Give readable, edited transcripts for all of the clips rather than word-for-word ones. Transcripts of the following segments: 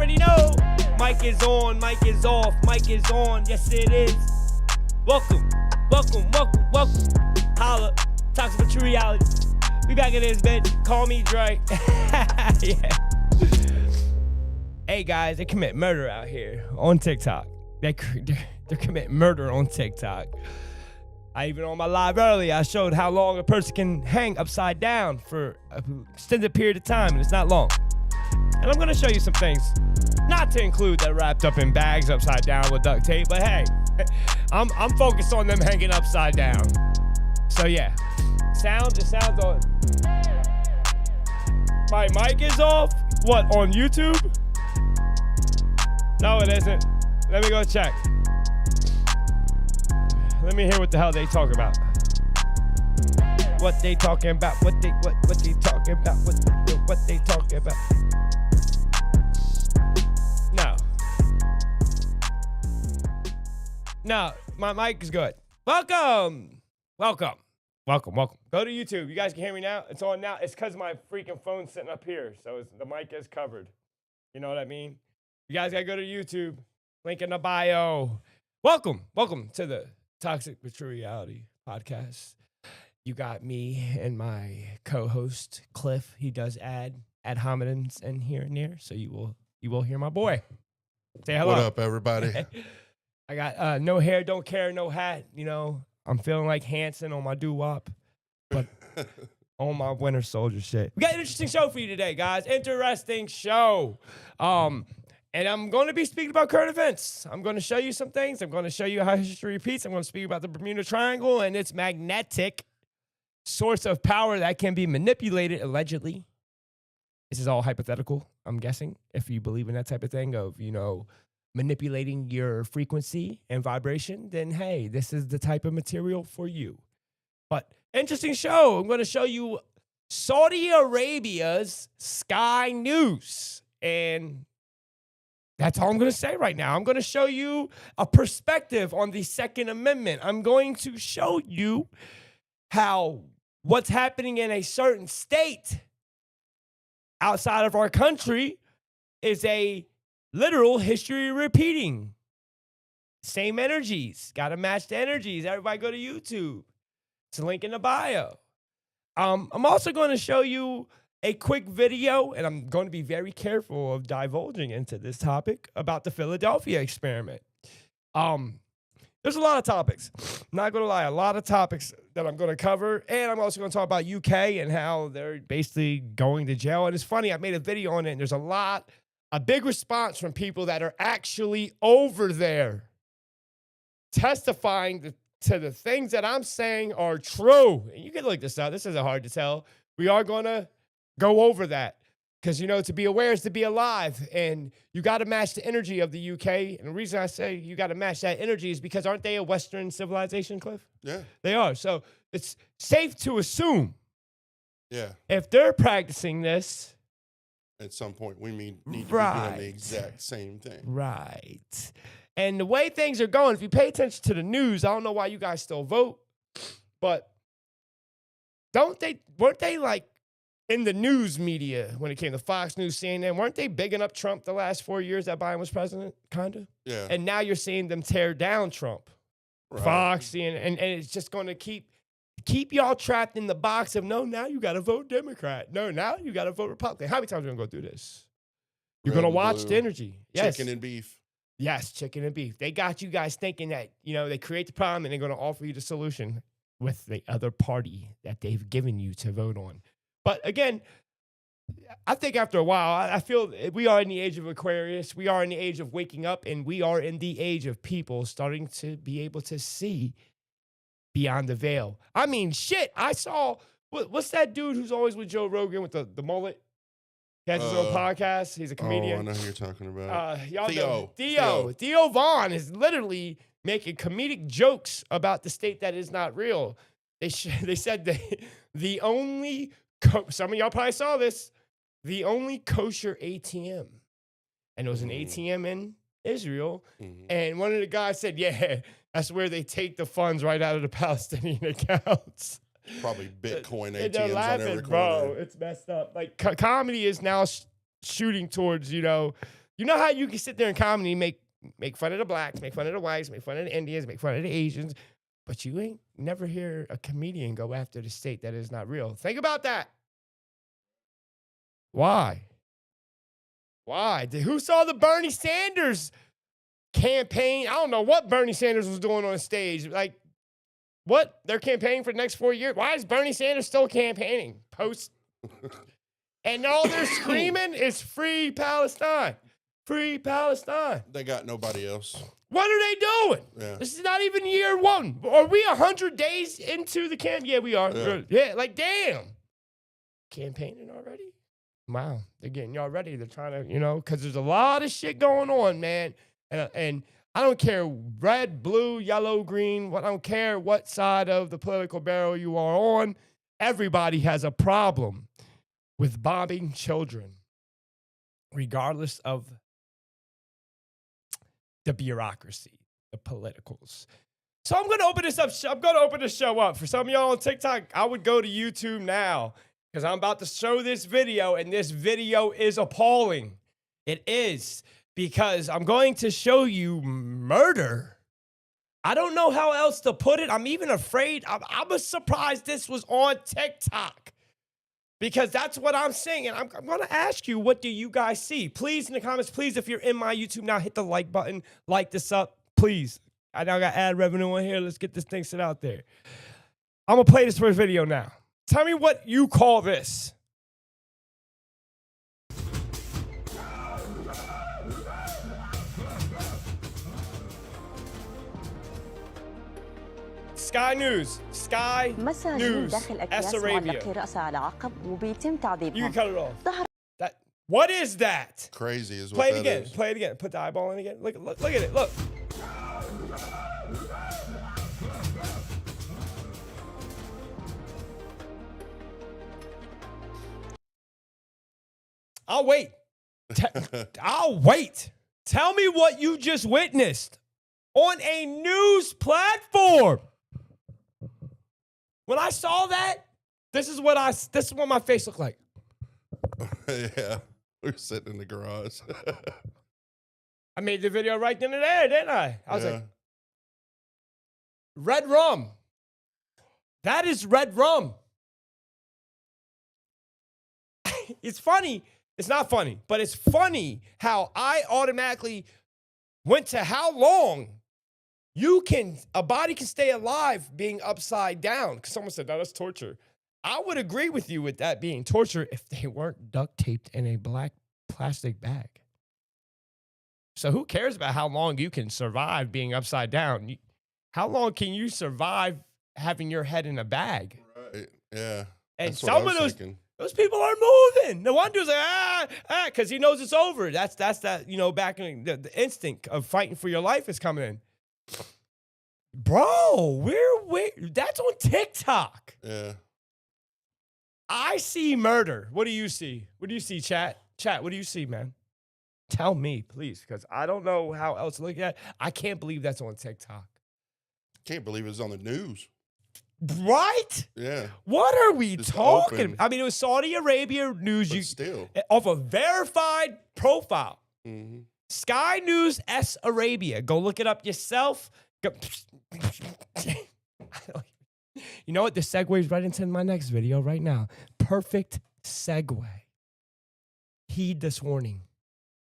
already know. Mic is on, mic is off, mic is on. Yes, it is. Welcome. Holla. Toxic but true reality. We back in this bitch. Call me Dre. Yeah. Hey guys, they commit murder out here on TikTok. They're committing murder on TikTok. Even on my live earlier, I showed how long a person can hang upside down for an extended period of time, and it's not long. And I'm gonna show you some things, not to include that wrapped up in bags upside down with duct tape, but hey, I'm focused on them hanging upside down. So yeah, the sound's on. My mic is off. What, on YouTube? No, it isn't. Let me go check. Let me hear what the hell they talk about. What they talking about? What they talking about? What they talking about? No, my mic is good. Welcome. Go to YouTube. You guys can hear me now? It's on now. It's because my freaking phone's sitting up here, so the mic is covered. You know what I mean? You guys gotta go to YouTube. Link in the bio. Welcome to the Toxic but True Reality podcast. You got me and my co-host Cliff. He does ad hominems in here and there, so you will hear my boy. Say hello. What up, everybody? I got no hair, don't care, no hat. You know, I'm feeling like Hanson on my doo-wop, but on my Winter Soldier shit. We got an interesting show for you today, guys. Interesting show. And I'm going to be speaking about current events. I'm going to show you some things. I'm going to show you how history repeats. I'm going to speak about the Bermuda Triangle and its magnetic source of power that can be manipulated, allegedly. This is all hypothetical, I'm guessing, if you believe in that type of thing of, you know, manipulating your frequency and vibration, then hey, this is the type of material for you. But interesting show. I'm going to show you Saudi Arabia's Sky News. And that's all I'm going to say right now. I'm going to show you a perspective on the Second Amendment. I'm going to show you how what's happening in a certain state outside of our country is a literal history repeating. Same energies. Got to match the energies. Everybody go to YouTube. It's a link in the bio. I'm also going to show you a quick video, and I'm going to be very careful of divulging into this topic about the Philadelphia experiment. There's a lot of topics. Not going to lie, a lot of topics that I'm going to cover, and I'm also going to talk about UK and how they're basically going to jail. And it's funny, I made a video on it, and there's a big response from people that are actually over there testifying to the things that I'm saying are true. And you can look this up. This isn't hard to tell. We are going to go over that because, you know, to be aware is to be alive, and you got to match the energy of the UK. And the reason I say you got to match that energy is because aren't they a Western civilization, Cliff? Yeah. They are. So it's safe to assume if they're practicing this, at some point we need to be doing the exact same thing. Right. And the way things are going, if you pay attention to the news, I don't know why you guys still vote, but weren't they like in the news media when it came to Fox News, CNN, weren't they bigging up Trump the last 4 years that Biden was president, kind of? Yeah. And now you're seeing them tear down Trump. Right. Fox, CNN, and it's just going to keep y'all trapped in the box of, no, now you got to vote Democrat. No, now you got to vote Republican. How many times are we going to go through this? You're going to watch the energy. Yes. Chicken and beef. Yes, chicken and beef. They got you guys thinking that, you know, they create the problem and they're going to offer you the solution with the other party that they've given you to vote on. But again, I think after a while, I feel we are in the age of Aquarius. We are in the age of waking up, and we are in the age of people starting to be able to see beyond the veil. I mean, shit, I saw, what's that dude who's always with Joe Rogan with the mullet? He has his own podcast. He's a comedian. Oh, I know who you're talking about. Theo Vaughn is literally making comedic jokes about the state that is not real. They said the only, some of y'all probably saw this, the only kosher ATM. And it was an ATM in Israel. Mm-hmm. And one of the guys said, yeah, that's where they take the funds right out of the Palestinian accounts. Probably Bitcoin ATMs they're laughing, on every corner. Bro, it's messed up. Like, comedy is now shooting towards, you know, You know how you can sit there in comedy and make fun of the blacks, make fun of the whites, make fun of the Indians, make fun of the Asians, but you ain't never hear a comedian go after the state that is not real. Think about that. Why? Why? Who saw the Bernie Sanders campaign? I don't know what Bernie Sanders was doing on stage. Like, what? They're campaigning for the next 4 years? Why is Bernie Sanders still campaigning? And all they're screaming is free Palestine. Free Palestine. They got nobody else. What are they doing? Yeah. This is not even year one. Are we 100 days into the camp? Yeah, we are. Yeah, like, damn. Campaigning already? Wow, they're getting y'all ready. They're trying to, because there's a lot of shit going on, man. And I don't care red, blue, yellow, green. I don't care what side of the political barrel you are on. Everybody has a problem with bombing children, regardless of the bureaucracy, the politicals. So I'm going to open this up. I'm going to open this show up. For some of y'all on TikTok, I would go to YouTube now, because I'm about to show this video, and this video is appalling. It is, because I'm going to show you murder. I don't know how else to put it. I'm even afraid. I'm surprised this was on TikTok, because that's what I'm seeing. And I'm going to ask you, what do you guys see? Please, in the comments, please, if you're in my YouTube now, hit the like button. Like this up, please. I now got ad revenue on here. Let's get this thing set out there. I'm going to play this first video now. Tell me what you call this. Sky News. Sky News. S Arabia. You can cut it off. What is that? Crazy is what Play it that again. is. Play it again. Put the eyeball in again. Look at it. Look. I'll wait. I'll wait. Tell me what you just witnessed on a news platform. When I saw that, this is what my face looked like. Yeah, we were sitting in the garage. I made the video right then and there, didn't I? I was like, red rum. That is red rum. It's funny. It's not funny, but it's funny how I automatically went to how long a body can stay alive being upside down. Because someone said, no, that's torture. I would agree with you with that being torture if they weren't duct taped in a black plastic bag. So who cares about how long you can survive being upside down? How long can you survive having your head in a bag? Right, yeah. And some of those people are moving. The one dude's like, because he knows it's over. That's that, back in the instinct of fighting for your life is coming in. Bro, that's on TikTok. Yeah. I see murder. What do you see? What do you see, chat? Chat, what do you see, man? Tell me, please, because I don't know how else to look at it. I can't believe that's on TikTok. Can't believe it's on the news. Right? Yeah. What are we talking? Open. I mean, it was Saudi Arabia news. But still. Off a verified profile. Mm-hmm. Sky News S Arabia. Go look it up yourself. You know what? This segues right into my next video right now. Perfect segue. Heed this warning.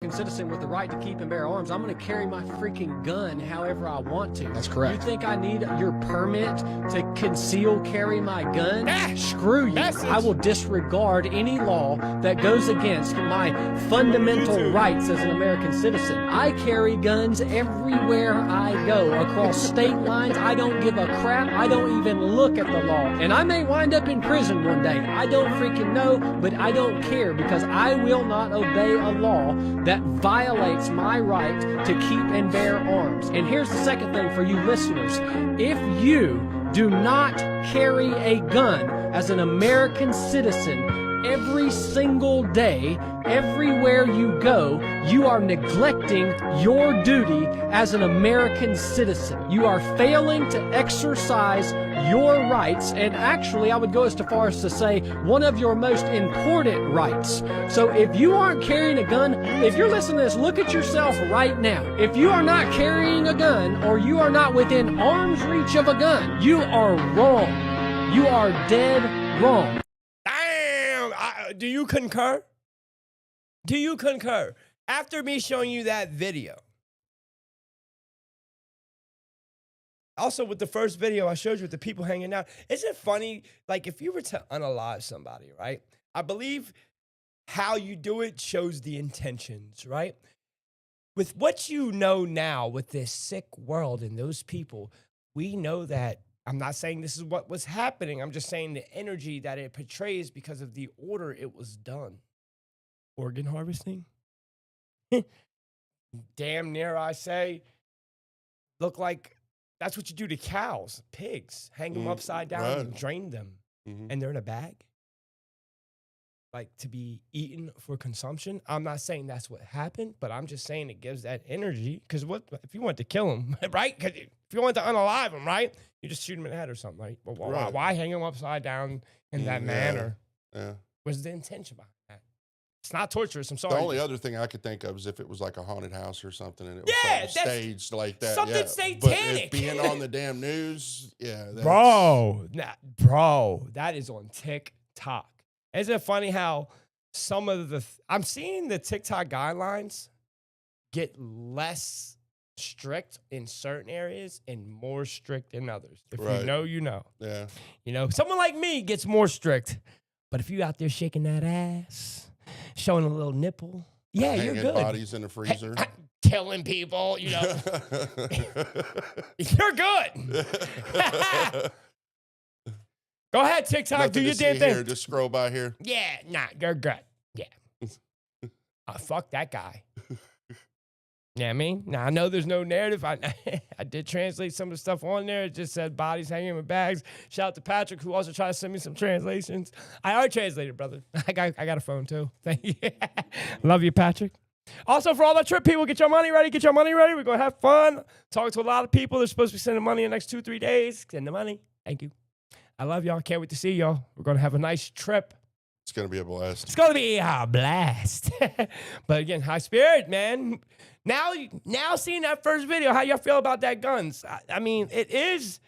Citizen with the right to keep and bear arms, I'm going to carry my freaking gun however I want to. That's correct. You think I need your permit to conceal carry my gun? Screw you. I will disregard any law that goes against my fundamental rights as an American citizen. I carry guns everywhere I go, across state lines. I don't give a crap. I don't even look at the law. And I may wind up in prison one day. I don't freaking know, but I don't care, because I will not obey a law that violates my right to keep and bear arms. And here's the second thing for you listeners. If you do not carry a gun as an American citizen every single day, everywhere you go, you are neglecting your duty as an American citizen. You are failing to exercise your rights, and actually I would go as far as to say one of your most important rights. So if you aren't carrying a gun, if you're listening to this, look at yourself right now. If you are not carrying a gun, or you are not within arm's reach of a gun, you are wrong. You are dead wrong. Damn! Do you concur? Do you concur? After me showing you that video. Also, with the first video I showed you with the people hanging out, isn't it funny? Like, if you were to unalive somebody, right? I believe how you do it shows the intentions, right? With what you know now, with this sick world and those people, we know that, I'm not saying this is what was happening. I'm just saying the energy that it portrays because of the order it was done. Organ harvesting? Damn near, I say. Look like that's what you do to cows, pigs. Hang them upside down and drain them. And they're in a bag. Like, to be eaten for consumption. I'm not saying that's what happened, but I'm just saying it gives that energy. Because what if you want to kill them, right? Because if you want to unalive them, right? You just shoot them in the head or something, right? But why hang them upside down in that manner? Yeah. What's the intention behind that? It's not torturous. I'm sorry. The only other thing I could think of is if it was like a haunted house or something, and it was staged like that. Something satanic. But being on the damn news, bro, that is on TikTok. Isn't it funny how some of I'm seeing the TikTok guidelines get less strict in certain areas and more strict in others. If you know, you know. Yeah. You know, someone like me gets more strict. But if you out there shaking that ass, showing a little nipple, yeah, you're good. Bodies in the freezer. Killing people, you know. You're good. Go ahead, TikTok. Nothing do your to see damn thing. Here, just scroll by here. Yeah, nah, you're good. Yeah. Fuck that guy. Yeah, I mean, now I know there's no narrative. I did translate some of the stuff on there. It just said bodies hanging in bags. Shout out to Patrick, who also tried to send me some translations. I already translated, brother. I got a phone too. Thank you. Love you, Patrick. Also, for all the trip people, get your money ready. Get your money ready. We're going to have fun. Talk to a lot of people. They're supposed to be sending money in the next 2-3 days. Send the money. Thank you. I love y'all. Can't wait to see y'all. We're going to have a nice trip. It's going to be a blast. It's going to be a blast. But again, high spirit, man. Now seeing that first video, how y'all feel about that guns? I mean, it is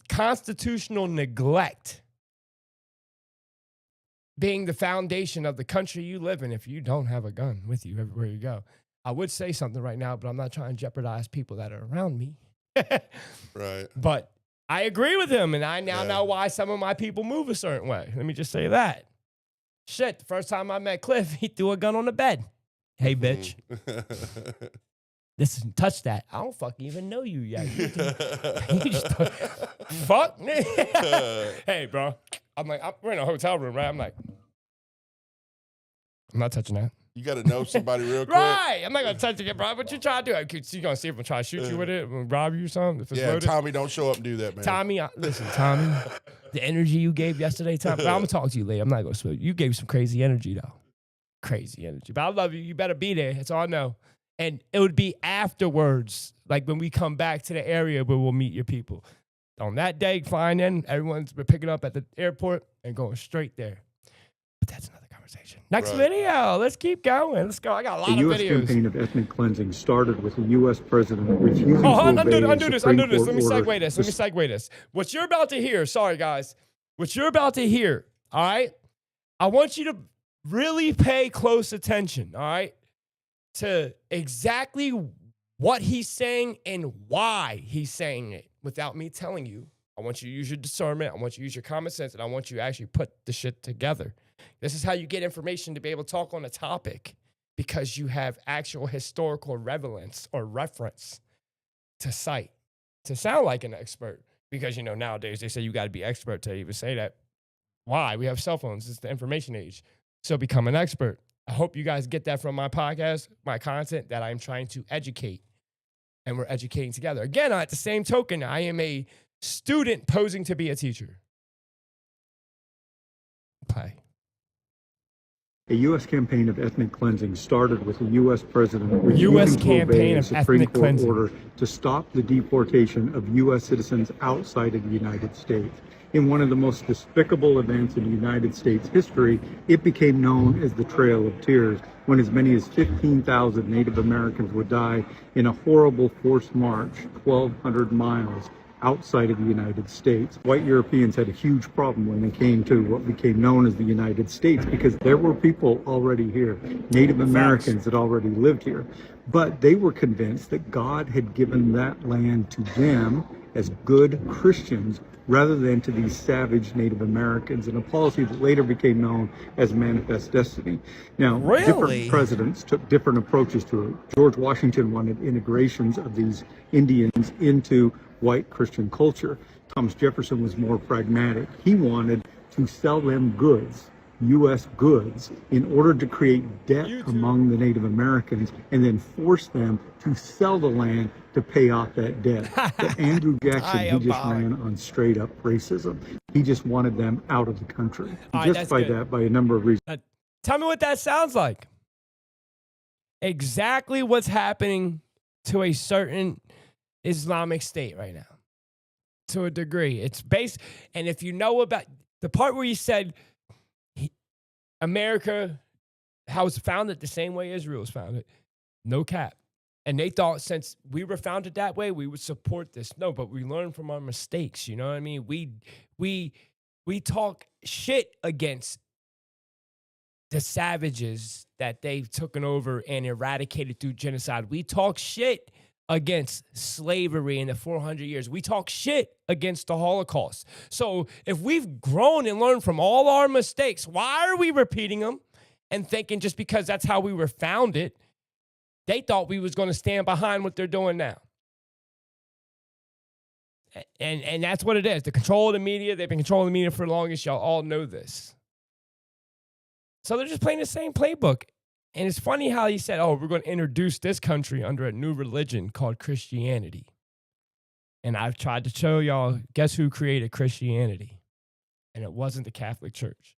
constitutional neglect being the foundation of the country you live in if you don't have a gun with you everywhere you go. I would say something right now, but I'm not trying to jeopardize people that are around me. Right. But I agree with him, and I now know why some of my people move a certain way. Let me just say that. Shit, the first time I met Cliff, he threw a gun on the bed. Hey, bitch. Listen, touch that. I don't fucking even know you yet. You just fuck me. Hey, bro. I'm like, we're in a hotel room, right? I'm like, I'm not touching that. You got to know somebody real quick. Right. I'm not going to touch it, bro. What you trying to do? You going to see if I'm trying to shoot you with it, rob you or something? If it's loaded? Tommy, don't show up and do that, man. Tommy, listen, Tommy, the energy you gave yesterday, Tommy, I'm going to talk to you later. I'm not going to spoil you. You gave some crazy energy, though. Crazy energy. But I love you. You better be there. That's all I know. And it would be afterwards, like when we come back to the area where we'll meet your people. On that day, flying in, everyone's been picking up at the airport and going straight there. But that's another conversation. Next video. Let's keep going. Let's go. I got a lot of videos. The U.S. campaign of ethnic cleansing started with the U.S. president refusing to obey undo this. Let me segue this. What you're about to hear, sorry, guys. What you're about to hear, all right? I want you to really pay close attention, all right, to exactly what he's saying and why he's saying it without me telling you. I want you to use your discernment. I want you to use your common sense, and I want you to actually put the shit together. This is how you get information to be able to talk on a topic, because you have actual historical relevance or reference to cite, to sound like an expert. Because, you know, nowadays they say you got to be expert to even say that. Why? We have cell phones. It's the information age. So become an expert. I hope you guys get that from my podcast, my content, that I'm trying to educate. And we're educating together. Again, at the same token, I am a student posing to be a teacher. Play. A U.S. campaign of ethnic cleansing started with the U.S. president refusing to obey a Supreme Court order to stop the deportation of U.S. citizens outside of the United States. In one of the most despicable events in United States history, it became known as the Trail of Tears, when as many as 15,000 Native Americans would die in a horrible forced march, 1,200 miles outside of the United States. White Europeans had a huge problem when they came to what became known as the United States, because there were people already here. Native Americans had already lived here. But they were convinced that God had given that land to them as good Christians rather than to these savage Native Americans, in a policy that later became known as Manifest Destiny. Now, different presidents took different approaches to it. George Washington wanted integrations of these Indians into white Christian culture. Thomas Jefferson was more pragmatic. He wanted to sell them goods, U.S. goods, in order to create debt among the Native Americans and then force them to sell the land to pay off that debt. But Andrew Jackson, he just ran on straight up racism. He just wanted them out of the country. He justified that by a number of reasons. Tell me what that sounds like. Exactly what's happening to a certain Islamic State right now, to a degree. It's based, and if you know about the part where you said America, how it's founded the same way Israel was founded, no cap. And they thought since we were founded that way, we would support this. No, but we learn from our mistakes. You know what I mean? We talk shit against the savages that they've taken over and eradicated through genocide. We talk shit against slavery in the 400 years. We talk shit against the Holocaust. So if we've grown and learned from all our mistakes, why are we repeating them and thinking just because that's how we were founded, they thought we was going to stand behind what they're doing now? And that's what it is. The control of the media, they've been controlling the media for the longest. Y'all all know this. So they're just playing the same playbook. And it's funny how he said, oh, we're going to introduce this country under a new religion called Christianity. And I've tried to show y'all, guess who created Christianity? And it wasn't the Catholic Church.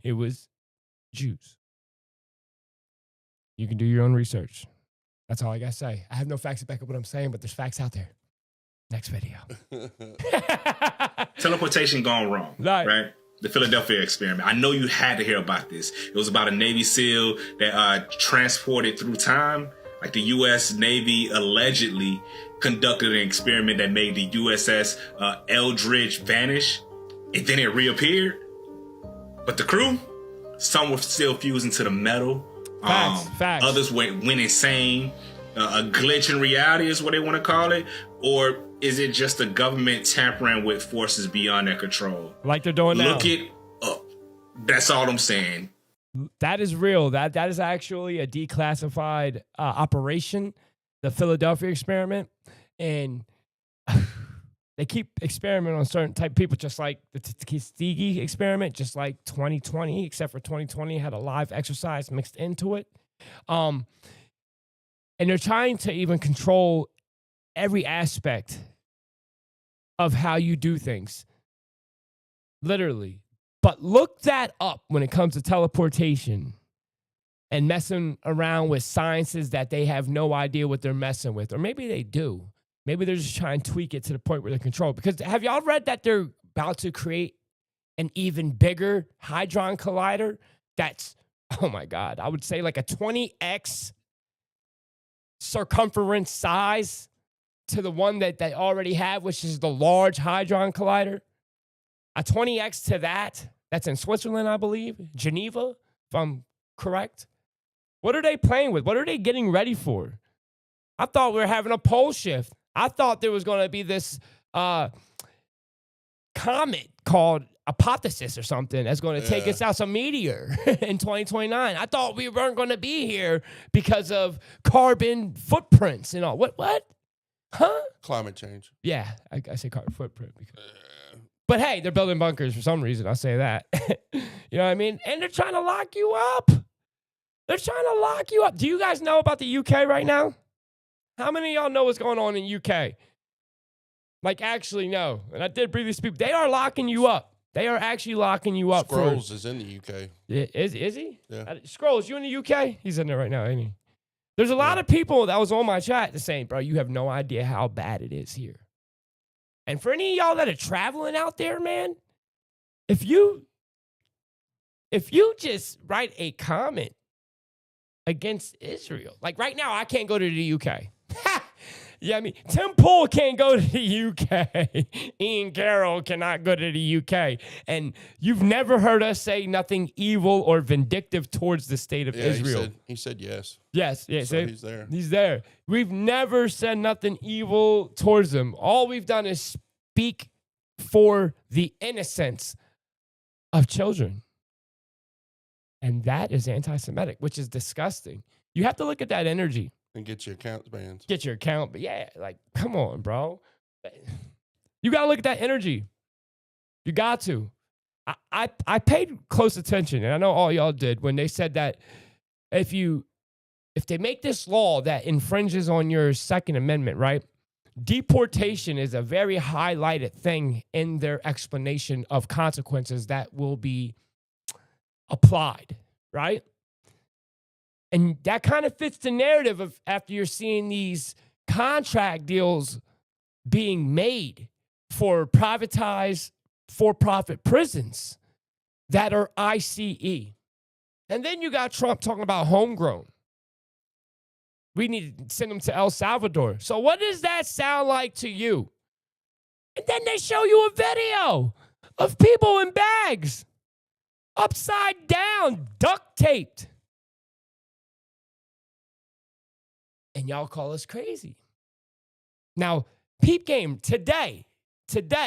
It was Jews. You can do your own research. That's all I got to say. I have no facts to back up what I'm saying, but there's facts out there. Next video. Teleportation gone wrong, right? The Philadelphia experiment. I know you had to hear about this. It was about a Navy SEAL that transported through time. Like the U.S. Navy allegedly conducted an experiment that made the USS Eldridge vanish, and then it reappeared. But the crew, some were still fusing to the metal. Facts. Others went insane. A glitch in reality is what they want to call it. Or is it just the government tampering with forces beyond their control? Like they're doing now. Look it up. That's all I'm saying. That is real. That is actually a declassified operation, the Philadelphia experiment. And they keep experimenting on certain type of people, just like the Tuskegee experiment, just like 2020, except for 2020 had a live exercise mixed into it. And they're trying to even control every aspect of how you do things. Literally. But look that up when it comes to teleportation and messing around with sciences that they have no idea what they're messing with. Or maybe they do. Maybe they're just trying to tweak it to the point where they're controlled. Because have y'all read that they're about to create an even bigger Hadron Collider? That's, oh my God, I would say like a 20x circumference size to the one that they already have, which is the Large Hadron Collider. A 20x to that. That's in Switzerland, I believe. Geneva, if I'm correct. What are they playing with? What are they getting ready for? I thought we were having a pole shift. I thought there was going to be this comet called Apotheosis or something that's going to take us out, some meteor in 2029. I thought we weren't going to be here because of carbon footprints and all. What? Huh? Climate change. Yeah, I say carbon footprint. But hey, they're building bunkers for some reason. I'll say that. You know what I mean? And they're trying to lock you up. They're trying to lock you up. Do you guys know about the UK right now? How many of y'all know what's going on in UK? Like, actually, no. And I did briefly speak. They are locking you up. They are actually locking you up. Scrolls is in the UK. Is he? Yeah. Scrolls, you in the UK? He's in there right now, ain't he? There's a lot of people that was on my chat saying, bro, you have no idea how bad it is here. And for any of y'all that are traveling out there, man, if you just write a comment against Israel, like right now, I can't go to the UK. Yeah, I mean, Tim Pool can't go to the UK. Ian Carroll cannot go to the UK. And you've never heard us say nothing evil or vindictive towards the state of Israel. He said yes. Yes, yeah, so he's there. He's there. We've never said nothing evil towards them. All we've done is speak for the innocence of children. And that is anti-Semitic, which is disgusting. You have to look at that energy. And get your accounts banned. Get your account, but yeah, like, come on, bro. You got to look at that energy. You got to. I paid close attention, and I know all y'all did, when they said that if they make this law that infringes on your Second Amendment, right? Deportation is a very highlighted thing in their explanation of consequences that will be applied, right? And that kind of fits the narrative of after you're seeing these contract deals being made for privatized for-profit prisons that are ICE. And then you got Trump talking about homegrown. We need to send them to El Salvador. So what does that sound like to you? And then they show you a video of people in bags, upside down, duct taped. And y'all call us crazy. Now, peep game today,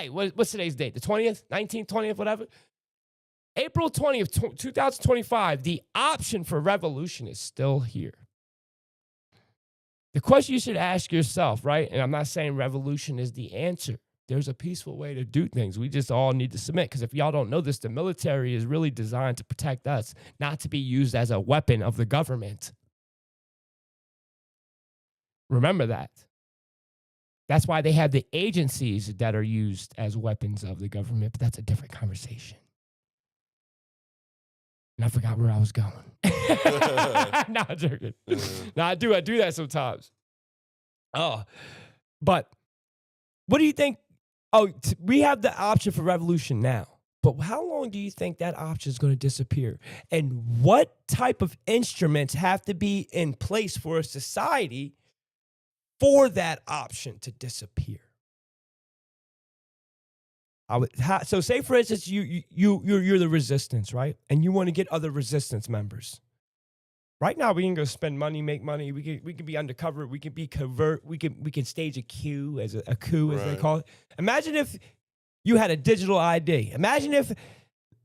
what's today's date? The 20th, 19th, 20th, whatever? April 20th, 2025, the option for revolution is still here. The question you should ask yourself, right? And I'm not saying revolution is the answer. There's a peaceful way to do things. We just all need to submit. Because if y'all don't know this, the military is really designed to protect us, not to be used as a weapon of the government. Remember that. That's why they have the agencies that are used as weapons of the government, but that's a different conversation. And I forgot where I was going. No, I'm joking. No, I do that sometimes. Oh, but what do you think? Oh, we have the option for revolution now, but how long do you think that option is going to disappear? And what type of instruments have to be in place for a society for that option to disappear? So say, for instance, you're the resistance, right? And you want to get other resistance members. Right now, we can go spend money, make money. We can be undercover. We can be covert. We can stage a coup as a coup, as they call it. Imagine if you had a digital ID. Imagine if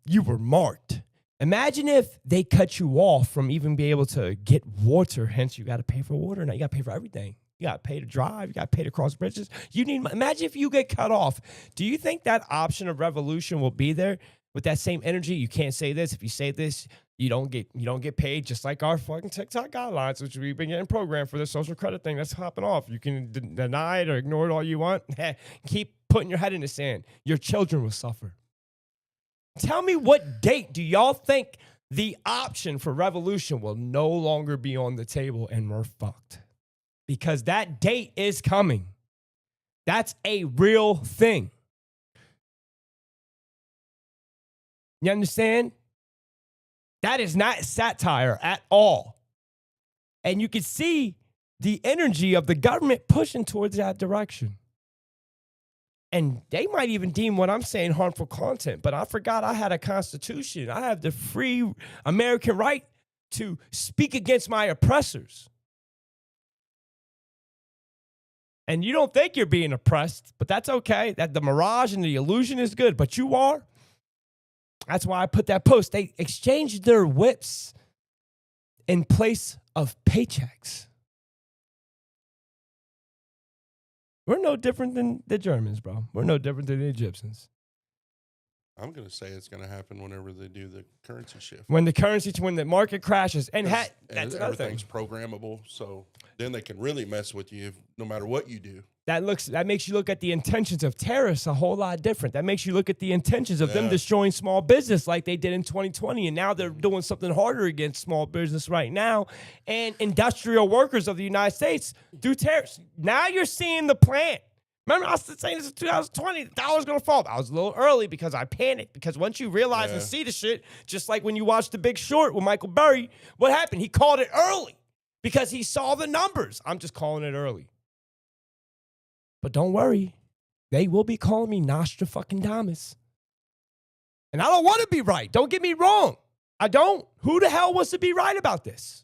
you were marked. Imagine if they cut you off from even being able to get water. Hence, you got to pay for water. Now you got to pay for everything. You got to pay to drive. You got to pay to cross bridges. Imagine if you get cut off. Do you think that option of revolution will be there with that same energy? You can't say this. If you say this, you don't get paid, just like our fucking TikTok guidelines, which we've been getting programmed for the social credit thing that's hopping off. You can deny it or ignore it all you want. Keep putting your head in the sand. Your children will suffer. Tell me, what date do y'all think the option for revolution will no longer be on the table and we're fucked? Because that date is coming. That's a real thing. You understand? That is not satire at all. And you can see the energy of the government pushing towards that direction. And they might even deem what I'm saying harmful content, but I forgot I had a constitution. I have the free American right to speak against my oppressors. And you don't think you're being oppressed, but that's okay. That the mirage and the illusion is good, but you are. That's why I put that post. They exchanged their whips in place of paychecks. We're no different than the Germans, bro. We're no different than the Egyptians. I'm going to say it's going to happen whenever they do the currency shift. When the market crashes. And that's another thing. Everything's programmable, so then they can really mess with you no matter what you do. that makes you look at the intentions of terrorists a whole lot different. That makes you look at the intentions of them destroying small business like they did in 2020. And now they're doing something harder against small business right now and industrial workers of the United States through tariffs. Now you're seeing the plan. Remember, I was saying this in 2020, the dollar's going to fall. I was a little early because I panicked. Because once you realize and see the shit, just like when you watch The Big Short with Michael Burry, what happened? He called it early because he saw the numbers. I'm just calling it early. But don't worry, they will be calling me Nostradamus. And I don't want to be right. Don't get me wrong. I don't. Who the hell wants to be right about this?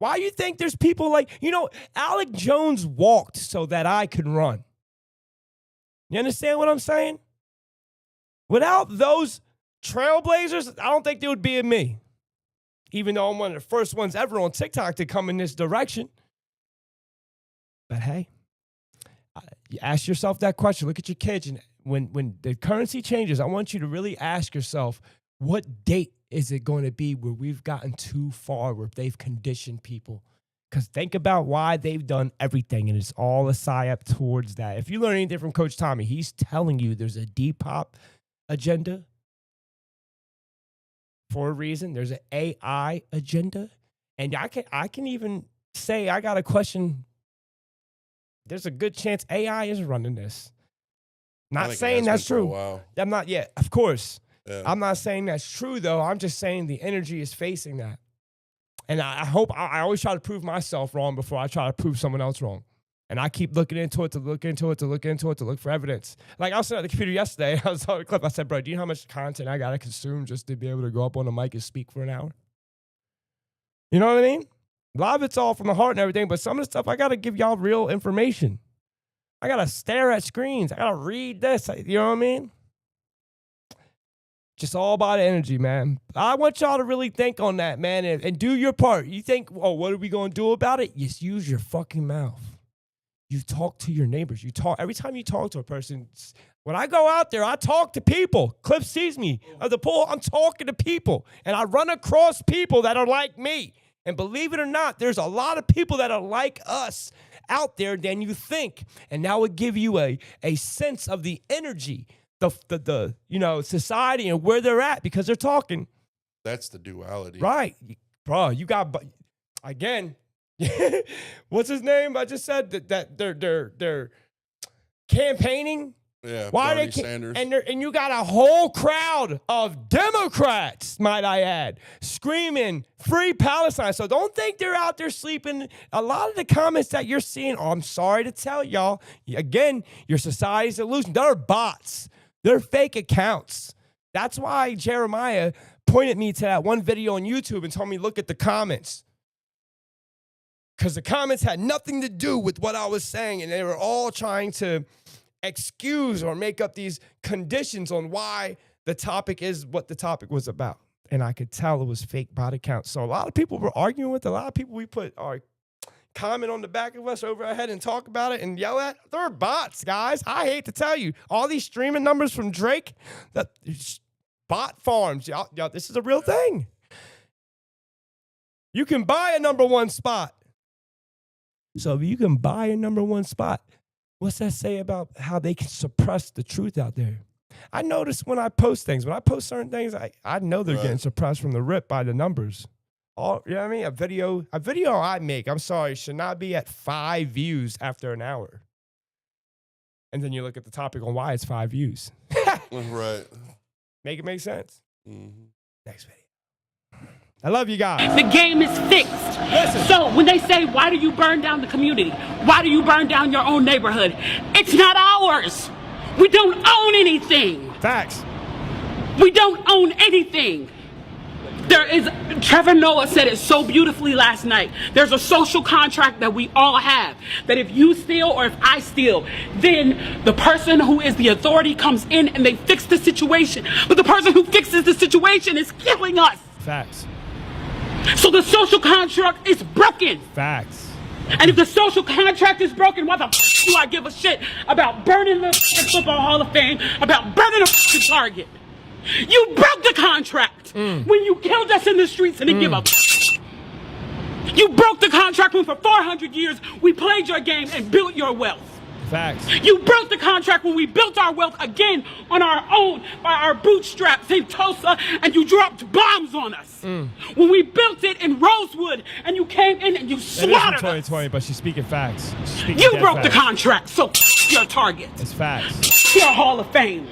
Why you think there's people like, Alec Jones walked so that I could run. You understand what I'm saying? Without those trailblazers, I don't think there would be a me. Even though I'm one of the first ones ever on TikTok to come in this direction. But hey. You ask yourself that question. Look at your kids. And when the currency changes, I want you to really ask yourself, what date is it going to be where we've gotten too far, where they've conditioned people? Because think about why they've done everything, and it's all a psyop towards that. If you learn anything from Coach Tommy, he's telling you there's a Depop agenda for a reason. There's an AI agenda. And I can even say I got a question. There's a good chance AI is running this. Not saying that's true. I'm not yet. Of course. Yeah. I'm not saying that's true, though. I'm just saying the energy is facing that. And I hope I always try to prove myself wrong before I try to prove someone else wrong. And I keep looking into it, to look for evidence. Like I was sitting at the computer yesterday. I was on a clip. I said, bro, do you know how much content I got to consume just to be able to go up on the mic and speak for an hour? You know what I mean? A lot of it's all from the heart and everything, but some of the stuff, I got to give y'all real information. I got to stare at screens. I got to read this. You know what I mean? Just all about energy, man. I want y'all to really think on that, man, and do your part. You think, oh, what are we going to do about it? Just use your fucking mouth. You talk to your neighbors. Every time you talk to a person, when I go out there, I talk to people. Cliff sees me at the pool. I'm talking to people, and I run across people that are like me. And believe it or not, there's a lot of people that are like us out there than you think. And that would give you a sense of the energy, the society and where they're at because they're talking. That's the duality. Right. Bro, you got, again, what's his name? I just said that they're campaigning. Yeah, why Bernie they Sanders. And you got a whole crowd of Democrats, might I add, screaming free Palestine. So don't think they're out there sleeping. A lot of the comments that you're seeing, I'm sorry to tell y'all, again, your society's illusion. They're bots. They're fake accounts. That's why Jeremiah pointed me to that one video on YouTube and told me, look at the comments. Because the comments had nothing to do with what I was saying, and they were all trying to excuse or make up these conditions on why the topic is what the topic was about. And I could tell it was fake bot accounts. So a lot of people were arguing with, a lot of people we put our comment on the back of us over our head and talk about it and yell at. They're bots, guys. I hate to tell you. All these streaming numbers from Drake, that bot farms. Y'all, this is a real thing. You can buy a #1 spot. So if you can buy a #1 spot, what's that say about how they can suppress the truth out there? I notice when I post things, when I post certain things, I know they're getting suppressed from the rip by the numbers. You know what I mean? A video I make, I'm sorry, should not be at 5 views after an hour. And then you look at the topic on why it's 5 views. Right. Make it make sense. Mm-hmm. Next video. I love you guys. The game is fixed. Listen. So when they say, why do you burn down the community? Why do you burn down your own neighborhood? It's not ours. We don't own anything. Facts. We don't own anything. Trevor Noah said it so beautifully last night. There's a social contract that we all have. That if you steal or if I steal, then the person who is the authority comes in and they fix the situation. But the person who fixes the situation is killing us. Facts. So the social contract is broken. Facts. And if the social contract is broken, why the f do I give a shit about burning the Football Hall of Fame, about burning the Target? You broke the contract when you killed us in the streets and didn't give a f. You broke the contract when for 400 years we played your game and built your wealth. Facts. You broke the contract when we built our wealth again on our own by our bootstraps in Tulsa, and you dropped bombs on us. When we built it in Rosewood, and you came in and you slaughtered us. 2020, but she's speaking facts. You broke the contract, so your target. It's facts. Your Hall of Fame.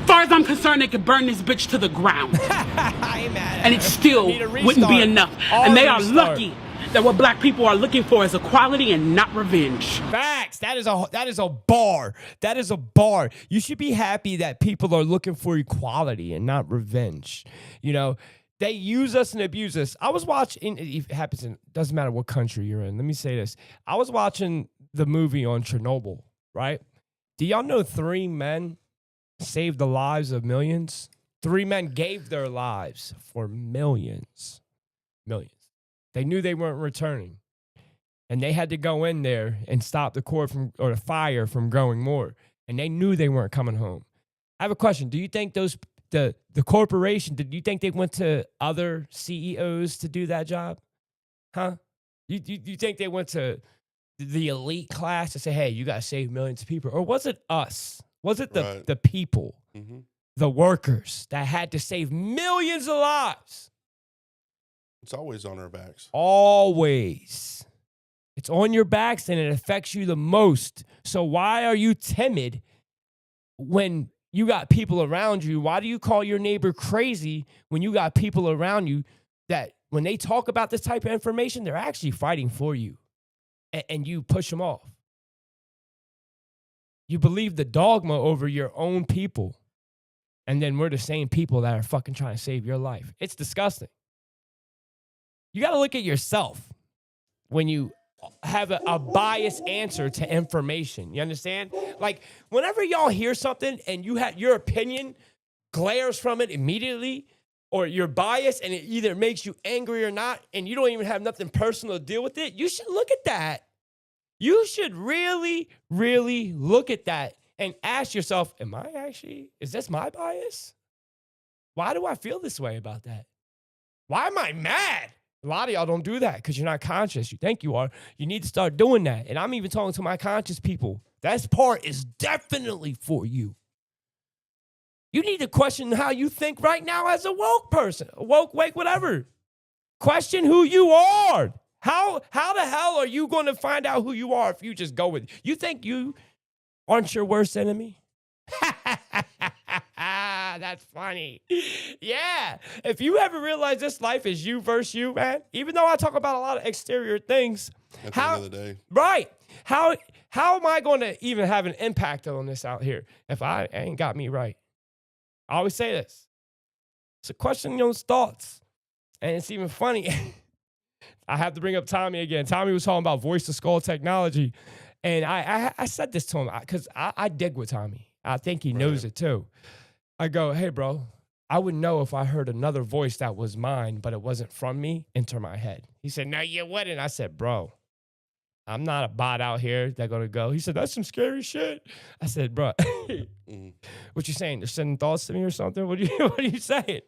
As far as I'm concerned, they could burn this bitch to the ground. I ain't mad at And it still wouldn't be enough. And they are lucky that what black people are looking for is equality and not revenge. Facts. That is a bar. That is a bar. You should be happy that people are looking for equality and not revenge. You know, they use us and abuse us. I was watching, it happens in, doesn't matter what country you're in. Let me say this. I was watching the movie on Chernobyl, right? Do y'all know 3 men saved the lives of millions? 3 men gave their lives for millions. Millions. They knew they weren't returning. And they had to go in there and stop the fire from growing more. And they knew they weren't coming home. I have a question. Do you think the corporation, did you think they went to other CEOs to do that job? Huh? You think they went to the elite class to say, hey, you got to save millions of people? Or was it us? Was it the people, the workers that had to save millions of lives? It's always on our backs. Always. It's on your backs and it affects you the most. So why are you timid when you got people around you? Why do you call your neighbor crazy when you got people around you that when they talk about this type of information, they're actually fighting for you and you push them off? You believe the dogma over your own people. And then we're the same people that are fucking trying to save your life. It's disgusting. You got to look at yourself when you have a biased answer to information. You understand? Like, whenever y'all hear something and you have your opinion glares from it immediately, or you're biased and it either makes you angry or not, and you don't even have nothing personal to deal with it, you should look at that. You should really, really look at that and ask yourself, is this my bias? Why do I feel this way about that? Why am I mad? A lot of y'all don't do that because you're not conscious. You think you are. You need to start doing that. And I'm even talking to my conscious people. That part is definitely for you. You need to question how you think right now as a woke person. Woke, wake, whatever. Question who you are. How the hell are you going to find out who you are if you just go with it? You think you aren't your worst enemy? That's funny. Yeah. If you ever realize this life is you versus you, man, even though I talk about a lot of exterior things. At the end of the day. Right. How am I going to even have an impact on this out here if I ain't got me right? I always say this. It's a question of your thoughts. And it's even funny. I have to bring up Tommy again. Tommy was talking about voice-to-skull technology. And I said this to him because I dig with Tommy. I think he knows it too. I go, hey, bro, I would know if I heard another voice that was mine, but it wasn't from me, enter my head. He said, no, you wouldn't. I said, bro, I'm not a bot out here that's going to go. He said, that's some scary shit. I said, bro, what you saying? They're sending thoughts to me or something? What are you saying?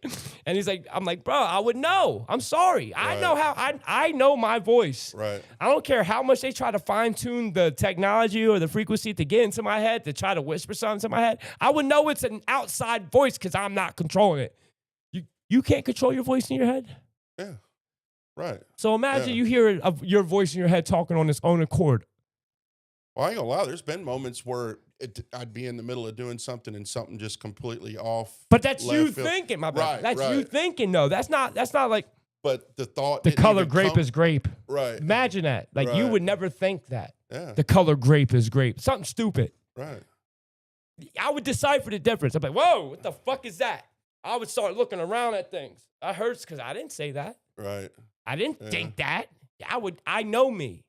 And he's like, I'm like, bro, I would know. I'm sorry. Right. I know I know my voice. Right. I don't care how much they try to fine tune the technology or the frequency to get into my head, to try to whisper something to my head. I would know it's an outside voice because I'm not controlling it. You can't control your voice in your head? Yeah. Right. So imagine you hear your voice in your head talking on its own accord. Well, I ain't gonna lie. There's been moments where I'd be in the middle of doing something and something just completely off. But that's you thinking, my brother. That's you thinking, though. That's not like. But the thought. The color grape is grape. Right. Imagine that. Like you would never think that. Yeah. The color grape is grape. Something stupid. Right. I would decipher the difference. I'm like, whoa, what the fuck is that? I would start looking around at things. I heard because I didn't say that. Right. I didn't think that. I know me.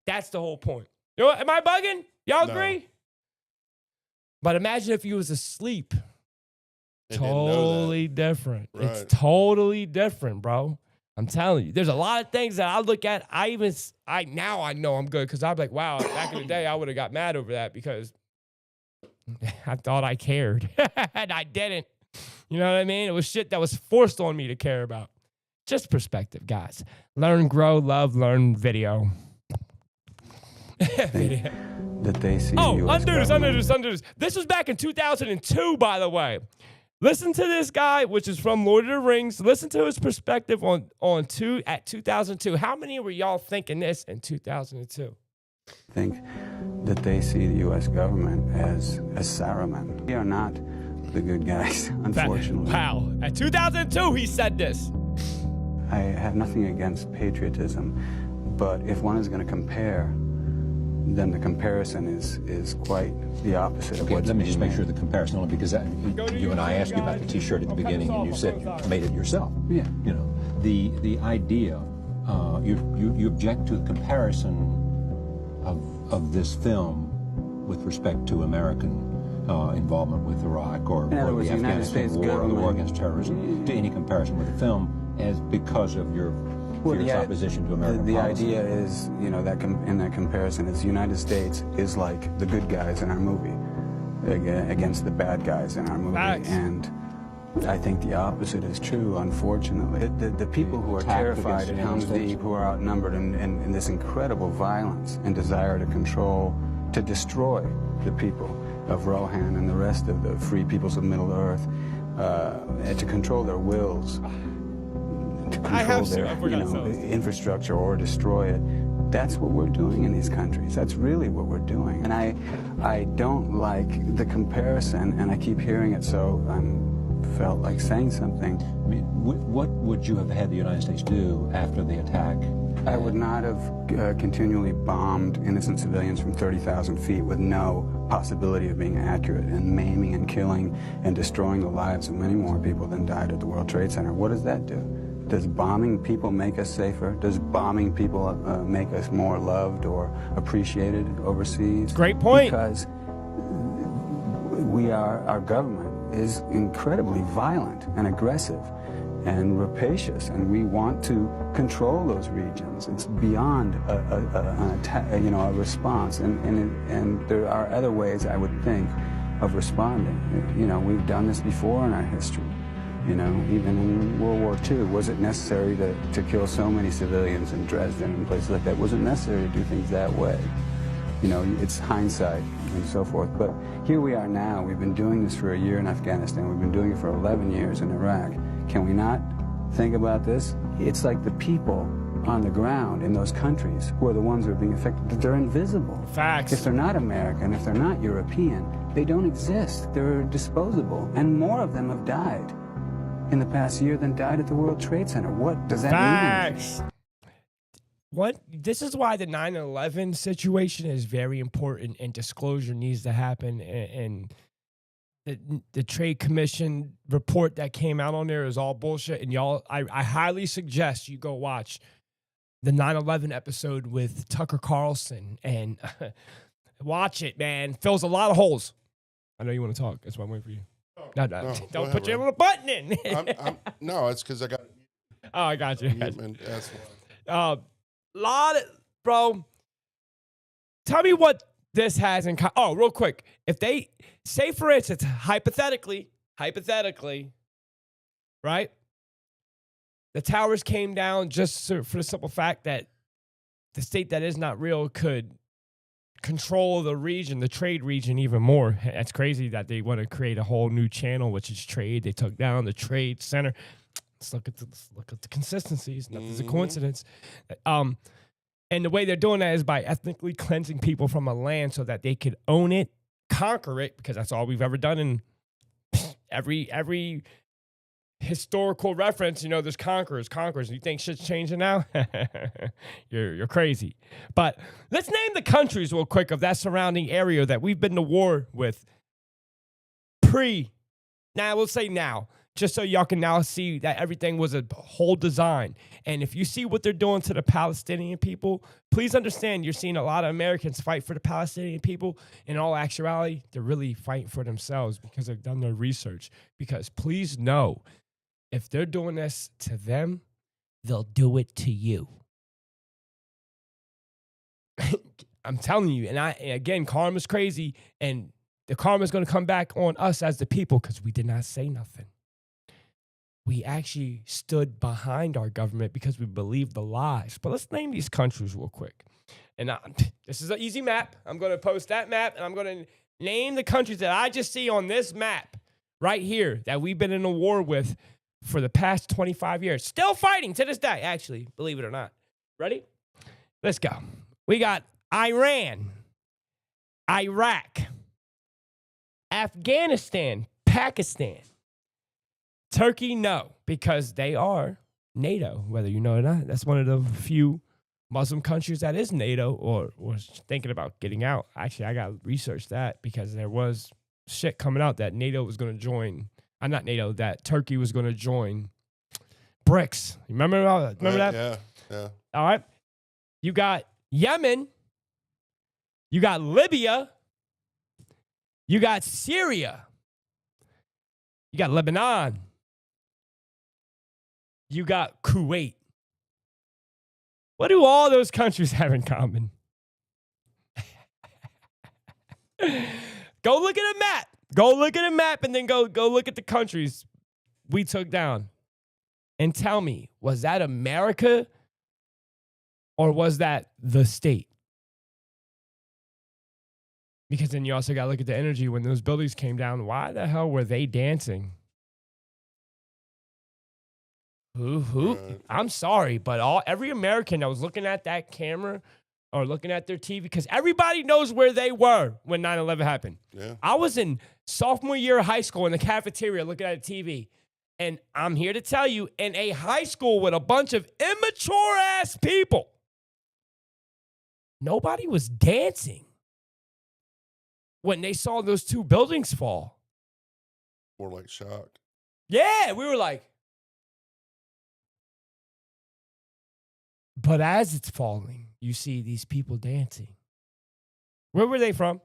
That's the whole point. You know what? Am I bugging? Y'all agree? But imagine if you was asleep. Totally different. Right. It's totally different, bro. I'm telling you. There's a lot of things that I look at. Now I know I'm good because I'm like, wow, back in the day, I would have got mad over that because I thought I cared. And I didn't. You know what I mean? It was shit that was forced on me to care about. Just perspective, guys. Learn, grow, love, learn video. Video. That they see Undo this. This was back in 2002, by the way. Listen to this guy, which is from Lord of the Rings. Listen to his perspective on 2002. How many were y'all thinking this in 2002? Think that they see the U.S. government as Saruman. We are not the good guys, unfortunately. Wow. At 2002, he said this. I have nothing against patriotism, but if one is going to compare, then the comparison is quite the opposite of what's let me just make made. sure the comparison, only because you and I asked you about the T-shirt at the beginning, and you said you made it yourself. Yeah. You know, the idea, you object to the comparison of this film with respect to American involvement with Iraq or In other words, the the United Afghanistan States war or the war government- against terrorism, to any comparison with the film, as because of your fierce opposition to American the policy. idea is, you know, that in that comparison is the United States is like the good guys in our movie against the bad guys in our movie. Facts. And I think the opposite is true, unfortunately. The people who are Attack terrified against at the Helm's United States. Deep, who are outnumbered in this incredible violence and desire to control, to destroy the people of Rohan and the rest of the free peoples of Middle Earth, and to control their wills, to control their infrastructure or destroy it. That's what we're doing in these countries. That's really what we're doing. And I don't like the comparison, and I keep hearing it, so felt like saying something. I mean, what would you have had the United States do after the attack? I would not have continually bombed innocent civilians from 30,000 feet with no possibility of being accurate, and maiming and killing and destroying the lives of many more people than died at the World Trade Center. What does that do? Does bombing people make us safer? Does bombing people make us more loved or appreciated overseas? Great point. Because our government is incredibly violent and aggressive and rapacious, and we want to control those regions. It's beyond an attack, a response, and there are other ways, I would think, of responding. We've done this before in our history. Even in World War II, was it necessary to kill so many civilians in Dresden and places like that? Was it necessary to do things that way? It's hindsight and so forth. But here we are now. We've been doing this for a year in Afghanistan. We've been doing it for 11 years in Iraq. Can we not think about this? It's like the people on the ground in those countries who are the ones who are being affected. They're invisible. Facts. If they're not American, if they're not European, they don't exist. They're disposable. And more of them have died in the past year than died at the World Trade Center. What does that mean? Facts. This is why the 9/11 situation is very important, and disclosure needs to happen. And the Trade Commission report that came out on there is all bullshit. And y'all, I highly suggest you go watch the 9/11 episode with Tucker Carlson and watch it, man. Fills a lot of holes. I know you want to talk. That's why I'm waiting for you. No, don't put your little button in. No, it's because I got. Oh, I got you. That's why. Bro. Tell me what this has in common. Oh, real quick. If they say, for instance, hypothetically, right? The towers came down just for the simple fact that the state that is not real could control the region, the trade region, even more. That's crazy that they want to create a whole new channel, which is trade. They took down the trade center. Let's look at the consistencies. Nothing's a coincidence. And the way they're doing that is by ethnically cleansing people from a land so that they could own it, conquer it, because that's all we've ever done in every historical reference. There's conquerors. You think shit's changing now? You're crazy. But let's name the countries real quick of that surrounding area that we've been to war with. Now we'll say now, just so y'all can now see that everything was a whole design. And if you see what they're doing to the Palestinian people, please understand you're seeing a lot of Americans fight for the Palestinian people. In all actuality, they're really fighting for themselves because they've done their research. Because please know, if they're doing this to them, they'll do it to you. I'm telling you. And again, karma's crazy. And the karma's going to come back on us as the people because we did not say nothing. we actually stood behind our government because we believed the lies. But let's name these countries real quick. And this is an easy map. I'm going to post that map, and I'm going to name the countries that I just see on this map right here that we've been in a war with for the past 25 years. Still fighting to this day, actually, believe it or not. Ready? Let's go. We got Iran, Iraq, Afghanistan, Pakistan. Turkey, no, because they are NATO, whether you know it or not. That's one of the few Muslim countries that is NATO or was thinking about getting out. Actually, I got to research that because there was shit coming out that NATO was going to join. Not NATO, that Turkey was going to join BRICS. Remember that? Yeah. All right. You got Yemen. You got Libya. You got Syria. You got Lebanon. You got Kuwait. What do all those countries have in common? Go look at a map. Go look at a map and then go look at the countries we took down. And tell me, was that America or was that the state? Because then you also got to look at the energy when those buildings came down. Why the hell were they dancing? Who? I'm sorry, but every American that was looking at that camera or looking at their TV, because everybody knows where they were when 9/11 happened. Yeah. I was in sophomore year of high school in the cafeteria looking at a TV. And I'm here to tell you, in a high school with a bunch of immature ass people, nobody was dancing when they saw those two buildings fall. More like shocked. Yeah, we were like. But as it's falling, you see these people dancing. Where were they from?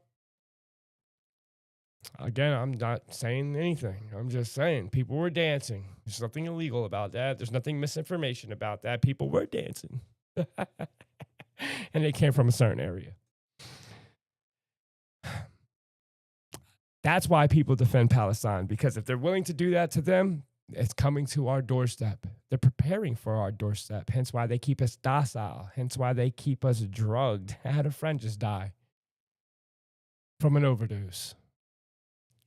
Again, I'm not saying anything. I'm just saying people were dancing. There's nothing illegal about that. There's nothing misinformation about that. People were dancing. And they came from a certain area. That's why people defend Palestine, because if they're willing to do that to them, it's coming to our doorstep. They're preparing for our doorstep. Hence why they keep us docile. Hence why they keep us drugged. I had a friend just die from an overdose.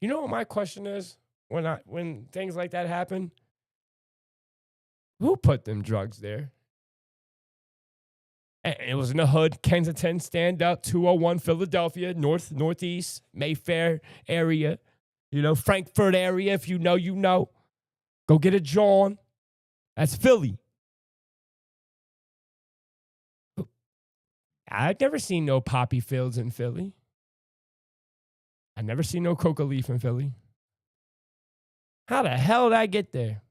You know what my question is when things like that happen? Who put them drugs there? And it was in the hood, Kensington, stand up, 201 Philadelphia, northeast, Mayfair area, Frankfurt area. If you know, you know. Go get a John. That's Philly. I've never seen no poppy fields in Philly. I've never seen no coca leaf in Philly. How the hell did I get there?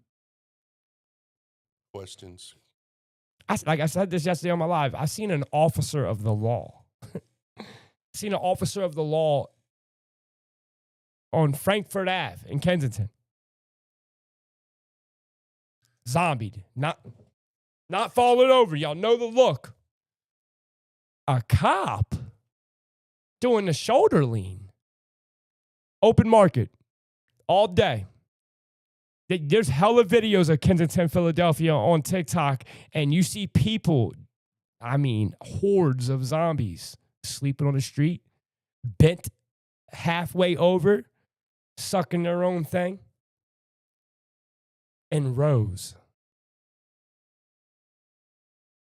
Questions. Like I said this yesterday on my live, I seen an officer of the law. Seen an officer of the law on Frankfurt Ave in Kensington. Zombied. Not falling over. Y'all know the look. A cop doing the shoulder lean. Open market. All day. There's hella videos of Kensington, Philadelphia on TikTok, and you see people, hordes of zombies sleeping on the street, bent halfway over, sucking their own thing, in rows.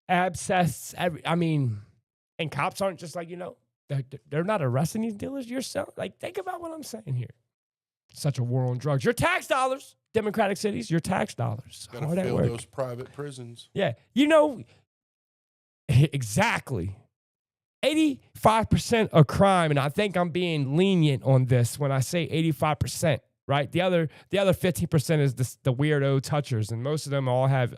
Abscess, and cops aren't just like, they're not arresting these dealers. Think about what I'm saying here. Such a war on drugs. Your tax dollars, democratic cities, your tax dollars. Got to fill those private prisons. Yeah. Exactly. 85% of crime, and I think I'm being lenient on this when I say 85%, right? The other 15% is the weirdo touchers, and most of them all have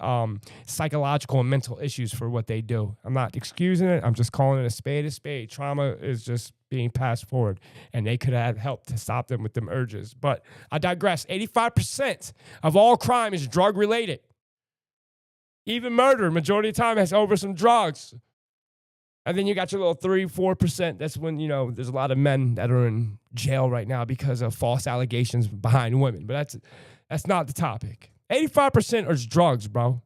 psychological and mental issues for what they do. I'm not excusing it. I'm just calling it a spade a spade. Trauma is just being passed forward, and they could have helped to stop them with them urges. But I digress. 85% of all crime is drug-related. Even murder, majority of the time, has over some drugs. And then you got your little 3-4%. That's when, there's a lot of men that are in jail right now because of false allegations behind women. But that's not the topic. 85% is drugs, bro.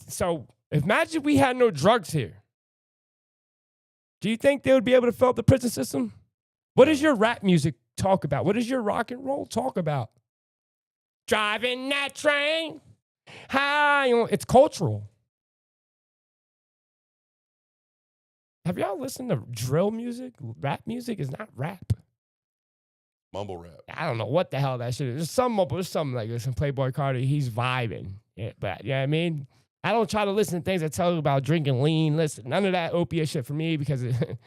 So imagine we had no drugs here. Do you think they would be able to fill up the prison system? What does your rap music talk about? What does your rock and roll talk about? Driving that train high. It's cultural. Have y'all listened to drill music? Rap music is not rap. Mumble rap. I don't know what the hell that shit is. There's something like this in Playboy Cardi. He's vibing. Yeah, but you know what I mean? I don't try to listen to things that tell you about drinking lean. Listen, none of that opiate shit for me because it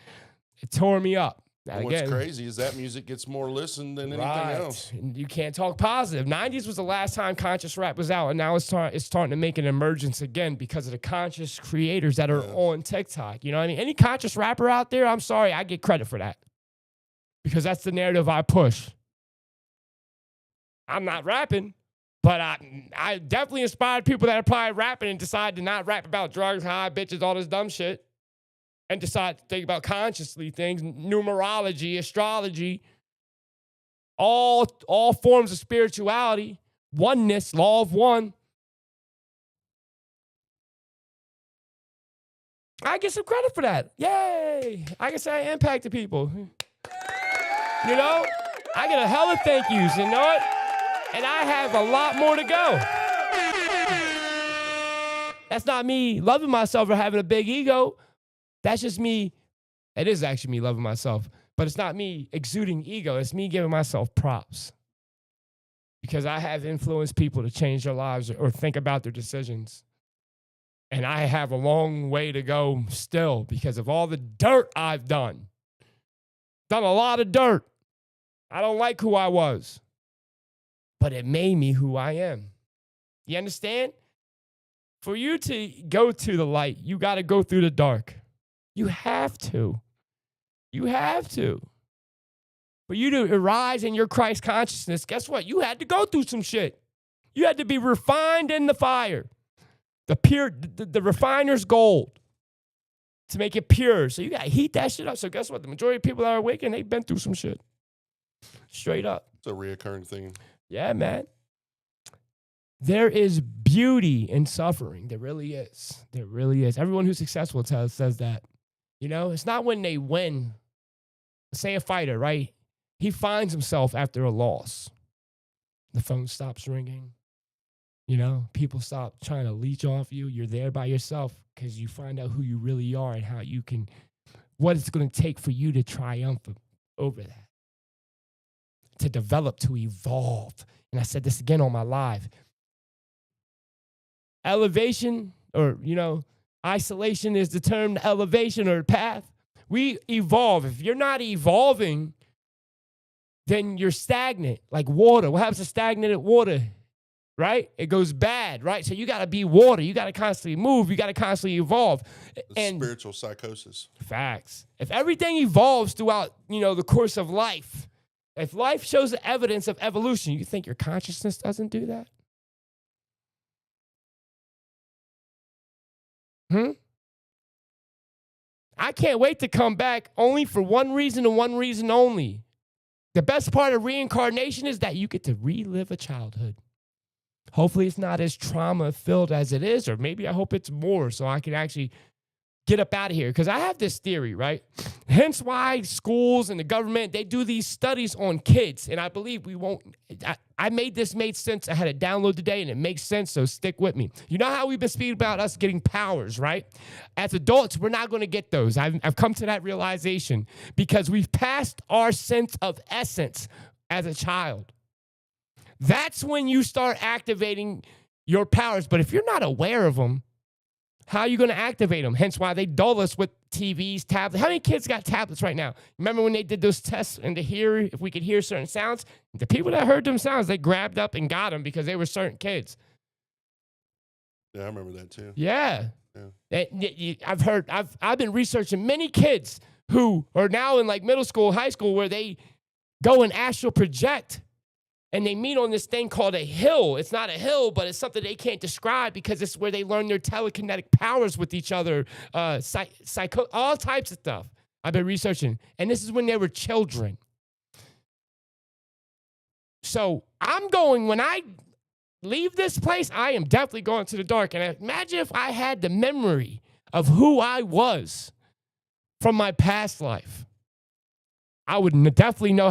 tore me up. And what's crazy is that music gets more listened than anything else. And you can't talk positive. 90s was the last time conscious rap was out, and now it's starting to make an emergence again because of the conscious creators that are on TikTok. You know what I mean? Any conscious rapper out there, I'm sorry, I get credit for that. Because that's the narrative I push. I'm not rapping, but I definitely inspired people that are probably rapping and decide to not rap about drugs, high bitches, all this dumb shit. And decide to think about consciously things, numerology, astrology, all forms of spirituality, oneness, law of one. I get some credit for that. Yay! I can say I impacted people. You know? I get a hell of thank yous, you know what? And I have a lot more to go. That's not me loving myself or having a big ego. That's just me. It is actually me loving myself, but it's not me exuding ego. It's me giving myself props because I have influenced people to change their lives or think about their decisions. And I have a long way to go still because of all the dirt I've done. Done a lot of dirt. I don't like who I was, but it made me who I am. You understand? For you to go to the light, you got to go through the dark. You have to. You have to. For you to arise in your Christ consciousness, guess what? You had to go through some shit. You had to be refined in the fire. The refiner's gold to make it pure. So you got to heat that shit up. So guess what? The majority of people that are awakened, they've been through some shit. Straight up. It's a reoccurring thing. Yeah, man. There is beauty in suffering. There really is. There really is. Everyone who's successful says that. You know, it's not when they win. Say a fighter, right? He finds himself after a loss. The phone stops ringing. You know, people stop trying to leech off you. You're there by yourself because you find out who you really are and how you can, what it's going to take for you to triumph over that. To develop, to evolve. And I said this again on my live. Elevation or, you know, isolation is the term to elevation or path. We evolve. If you're not evolving, then you're stagnant, like water. What happens to stagnant water? Right? It goes bad, right? So you got to be water. You got to constantly move. You got to constantly evolve. And spiritual psychosis. Facts. If everything evolves throughout, you know, the course of life, if life shows the evidence of evolution, you think your consciousness doesn't do that? I can't wait to come back only for one reason and one reason only. The best part of reincarnation is that you get to relive a childhood. Hopefully it's not as trauma-filled as it is, or maybe I hope it's more so I can actually get up out of here. Because I have this theory, right? Hence why schools and the government, they do these studies on kids. And I believe we won't. I made sense. I had it download today and it makes sense, so stick with me. You know how we've been speaking about us getting powers, right? As adults, we're not going to get those. I've come to that realization because we've passed our sense of essence as a child. That's when you start activating your powers. But if you're not aware of them, how are you going to activate them? Hence why they dull us with TVs, tablets. How many kids got tablets right now? Remember when they did those tests and to hear if we could hear certain sounds? The people that heard them sounds, they grabbed up and got them because they were certain kids. Yeah, I remember that too. Yeah. I've been researching many kids who are now in like middle school, high school, where they go and astral project. And they meet on this thing called a hill. It's not a hill, but it's something they can't describe because it's where they learn their telekinetic powers with each other, all types of stuff. I've been researching. And this is when they were children. So I'm going, when I leave this place, I am definitely going to the dark. And imagine if I had the memory of who I was from my past life. I would definitely know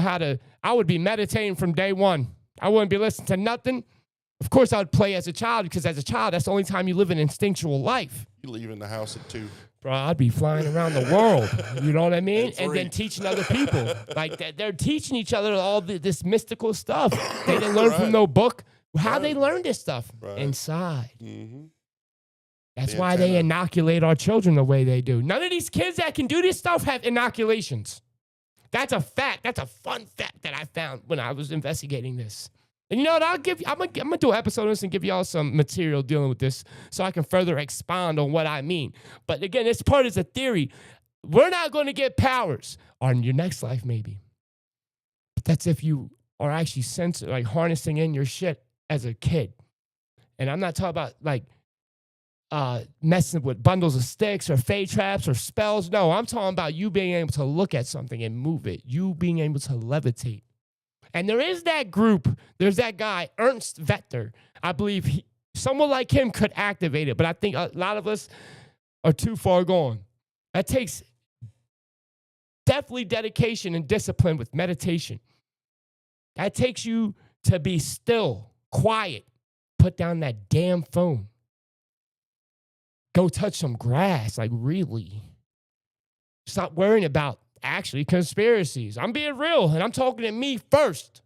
I would be meditating from day one. I wouldn't be listening to nothing. Of course, I would play as a child, because as a child, that's the only time you live an instinctual life. You leaving the house at 2. Bro, I'd be flying around the world. You know what I mean? And then teaching other people. Like, they're teaching each other all this mystical stuff. They didn't learn from no book. How they learn this stuff? Inside. Mm-hmm. That's why they inoculate our children the way they do. None of these kids that can do this stuff have inoculations. That's a fact. That's a fun fact that I found when I was investigating this. And you know what? I'm gonna do an episode on this and give y'all some material dealing with this, so I can further expound on what I mean. But again, this part is a theory. We're not going to get powers on your next life, maybe. But that's if you are actually harnessing in your shit as a kid. And I'm not talking about like messing with bundles of sticks or fey traps or spells. No, I'm talking about you being able to look at something and move it. You being able to levitate. And there is that group. There's that guy, Ernst Vetter. I believe someone like him could activate it. But I think a lot of us are too far gone. That takes definitely dedication and discipline with meditation. That takes you to be still, quiet. Put down that damn phone. Go touch some grass, like really. Stop worrying about actually conspiracies. I'm being real, and I'm talking to me first.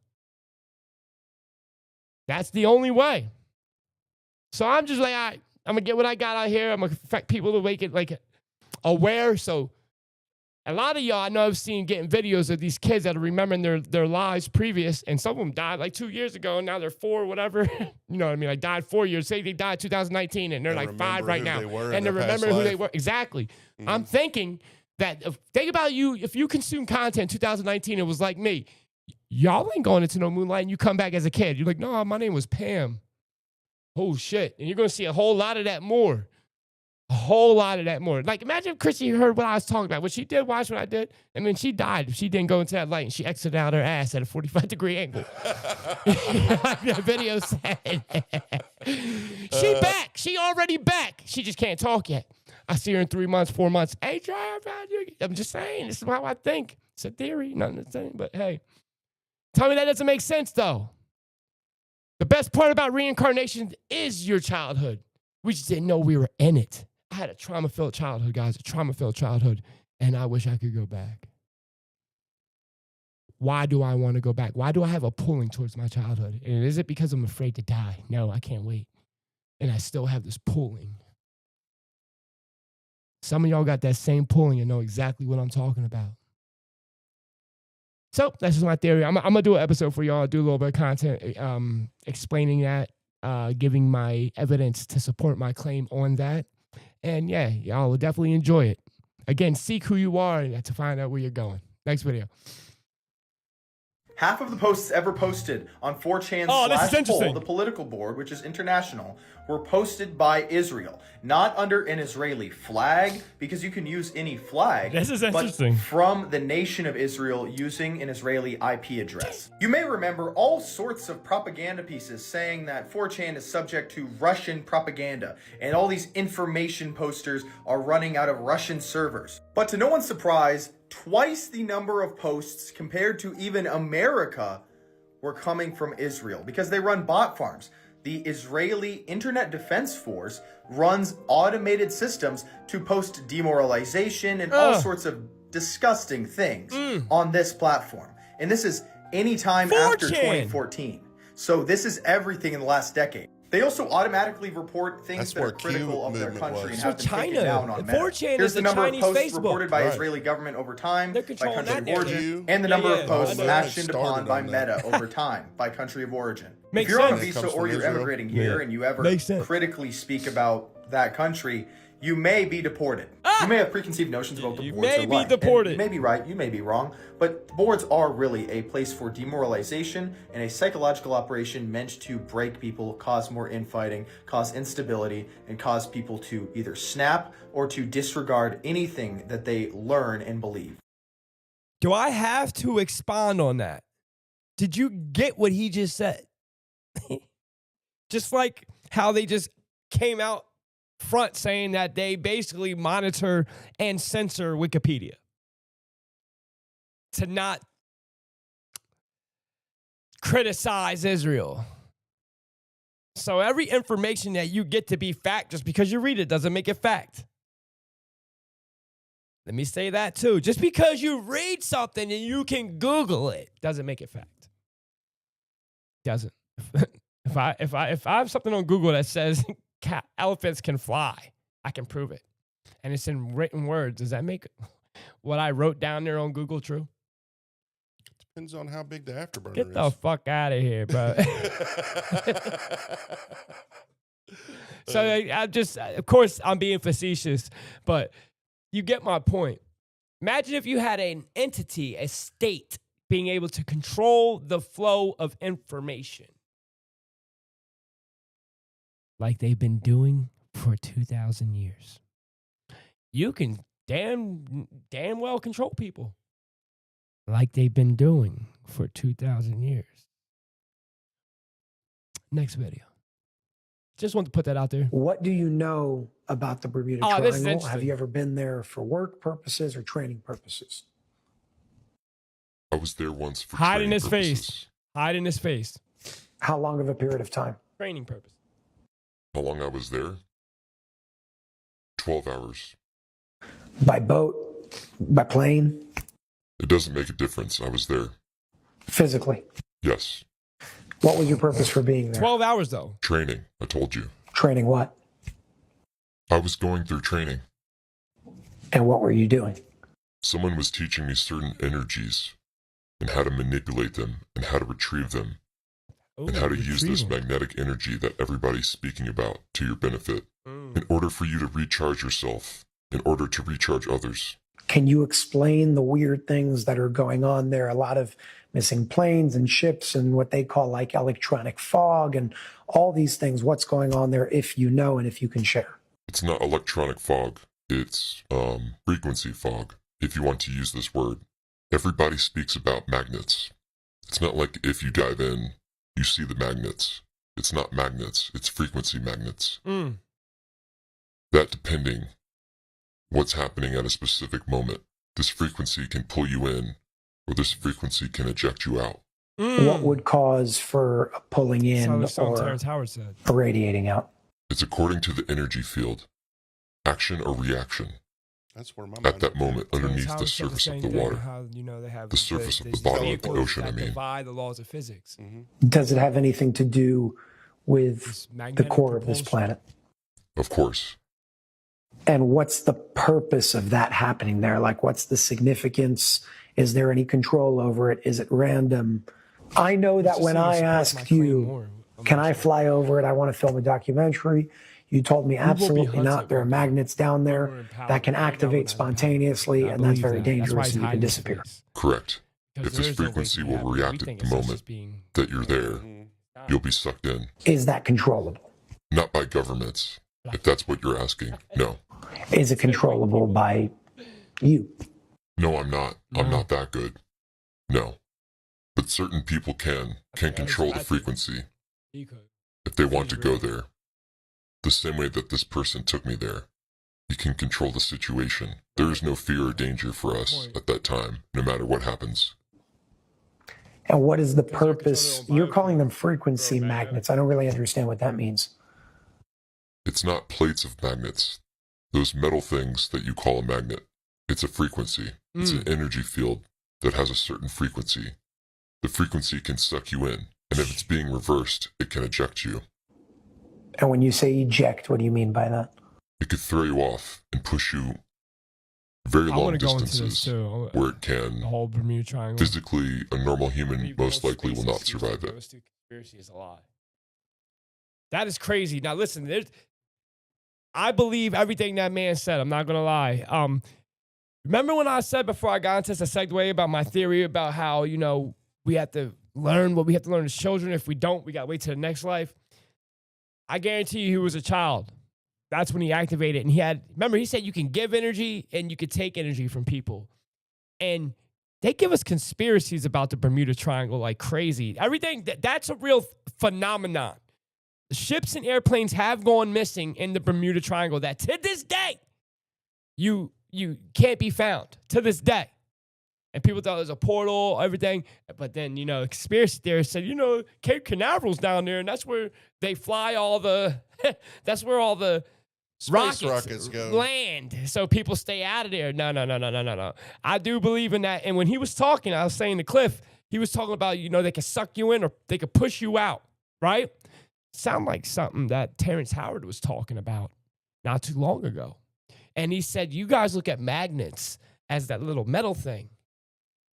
That's the only way. So I'm just like, all right, I'm going to get what I got out here. I'm going to affect people to make it like aware. So a lot of y'all I know I've seen getting videos of these kids that are remembering their lives previous, and some of them died like 2 years ago, and now they're 4, whatever. You know what I mean? Like died 4 years. Say they died 2019, and they're like 5 right now. And they're remembering who they were. Exactly. Mm-hmm. I'm thinking that, think about you, if you consume content in 2019, it was like me. Y'all ain't going into no moonlight, and you come back as a kid. You're like, no, my name was Pam. Oh, shit. And you're going to see a whole lot of that more. A whole lot of that more. Like, imagine if Chrissy heard what I was talking about. When she did watch what I did, I mean, she died. She didn't go into that light, and she exited out her ass at a 45-degree angle. Like the video said. She back. She already back. She just can't talk yet. I see her in 3 months, 4 months. Hey, I'm just saying. This is how I think. It's a theory. Nothing to say. But, hey, tell me that doesn't make sense, though. The best part about reincarnation is your childhood. We just didn't know we were in it. I had a trauma-filled childhood, guys, a trauma-filled childhood, and I wish I could go back. Why do I want to go back? Why do I have a pulling towards my childhood? And is it because I'm afraid to die? No, I can't wait. And I still have this pulling. Some of y'all got that same pulling and know exactly what I'm talking about. So that's just my theory. I'm going to do an episode for y'all, do a little bit of content explaining that, giving my evidence to support my claim on that. And yeah, y'all will definitely enjoy it. Again, seek who you are to find out where you're going. Next video. Half of the posts ever posted on 4chan /poll, the political board, which is international, were posted by Israel. Not under an Israeli flag, because you can use any flag. This is interesting. But from the nation of Israel using an Israeli IP address. You may remember all sorts of propaganda pieces saying that 4chan is subject to Russian propaganda, and all these information posters are running out of Russian servers. But to no one's surprise, twice the number of posts compared to even America were coming from Israel, because they run bot farms. The Israeli Internet Defense Force runs automated systems to post demoralization and all sorts of disgusting things on this platform. And this is anytime after 2014. So this is everything in the last decade. They also automatically report things that are critical of their country and have been taken down on Meta. 4chan Here's is the number Chinese of posts Facebook. reported by Israeli government over time by country of origin, and the Yeah, number of posts I actioned started upon by on that. Meta over time by country of origin. Makes If you're on a sense. visa Comes or from you're Israel. emigrating here and you ever Makes sense. critically speak about that country, you may be deported. You may have preconceived notions about the You boards. may are be like. deported. And you may be right, you may be wrong, but boards are really a place for demoralization and a psychological operation meant to break people, cause more infighting, cause instability, and cause people to either snap or to disregard anything that they learn and believe. Do I have to expound on that? Did you get what he just said? Just like how they just came out front saying that they basically monitor and censor Wikipedia to not criticize Israel. So every information that you get to be fact just because you read it doesn't make it fact. Let me say that too. Just because you read something and you can Google it doesn't make it fact. Doesn't. If I have something on Google that says elephants can fly, I can prove it. And it's in written words. Does that make what I wrote down there on Google true? Depends on how big the afterburner Get is. the fuck out of here, bro. So I just, of course, I'm being facetious, but you get my point. Imagine if you had an entity, a state, being able to control the flow of information like they've been doing for 2,000 years. You can damn well control people like they've been doing for 2,000 years. Next video. Just wanted to put that out there. What do you know about the Bermuda Oh, this is Triangle? interesting. Have you ever been there for work purposes or training purposes? I was there once for Hide in training his purposes. face. Hide in his face. How long of a period of time? Training purpose. How long I was there? 12 hours. By boat? By plane? It doesn't make a difference. I was there. Physically? Yes. What was your purpose for being there? 12 hours, though. Training, I told you. Training what? I was going through training. And what were you doing? Someone was teaching me certain energies and how to manipulate them and how to retrieve them Ooh, and how to use this retrieval. magnetic energy that everybody's speaking about to your benefit in order for you to recharge yourself, in order to recharge others. Can you explain the weird things that are going on there? A lot of missing planes and ships and what they call like electronic fog and all these things. What's going on there if you know and if you can share? It's not electronic fog. It's frequency fog, if you want to use this word. Everybody speaks about magnets. It's not like if you dive in, you see the magnets. It's not magnets. It's frequency magnets. That depending what's happening at a specific moment, this frequency can pull you in or this frequency can eject you out. What would cause for a pulling in That's what or Terrence Howard said. irradiating out? It's according to the energy field. Action or reaction. That's where my At that moment, Terrence underneath Howard the said surface of same the thing, water. How, you know, they have The surface of the these bottom of the vehicles ocean, that I mean. defy the laws of physics. Does it have anything to do with This the magnetic core of this propulsion. planet? Of course. And what's the purpose of that happening there? Like, what's the significance? Is there any control over it? Is it random? I know that Just when seeing I support my asked claim you, more. can I fly over it? I want to film a documentary. You told me will be absolutely hunted not. There are one day. magnets down We're there empowered. that can I know activate we're not spontaneously, empowered. I and that's believe very that. That's why dangerous, he's and you can hiding his disappear. face. Correct. Because If there this is no way frequency to will have it. We react at think the it's moment just being- that you're there, you'll be sucked in. Is that controllable? Not by governments. If that's what you're asking. No. Is it controllable by you? No, I'm not. I'm not that good. No. But certain people can control the frequency You could. if they want to go there. The same way that this person took me there. You can control the situation. There is no fear or danger for us at that time, no matter what happens. And what is the Because they're purpose? controlling You're biofilm. calling them frequency They're magnets. I don't really understand what that means. It's not plates of magnets. Those metal things that you call a magnet. It's a frequency. It's an energy field that has a certain frequency. The frequency can suck you in, and if it's being reversed, it can eject you. And when you say eject, what do you mean by that? It could throw you off and push you very I long want to go into this distances too. where it The can. whole Bermuda Triangle. Physically, a normal human People, most likely will not space is survive stupid. it. Those two conspiracy is a lie. That is crazy. Now listen, I believe everything that man said. I'm not gonna lie. Remember when I said before I got into this a segue about my theory about how, you know, we have to learn what we have to learn as children. If we don't, we gotta wait to the next life. I guarantee you he was a child. That's when he activated. And remember, he said you can give energy and you could take energy from people. And They give us conspiracies about the Bermuda Triangle like crazy. Everything, that's a real phenomenon. The ships and airplanes have gone missing in the Bermuda Triangle that to this day, you can't be found to this day. And people thought it was a portal, everything. But then, conspiracy theorists said, Cape Canaveral's down there, and that's where they fly all the, that's where all the rockets go. Land. So people stay out of there. No. I do believe in that. And when he was talking, I was saying to Cliff, he was talking about, they could suck you in or they could push you out, right? Sound like something that Terrence Howard was talking about not too long ago. And he said, you guys look at magnets as that little metal thing.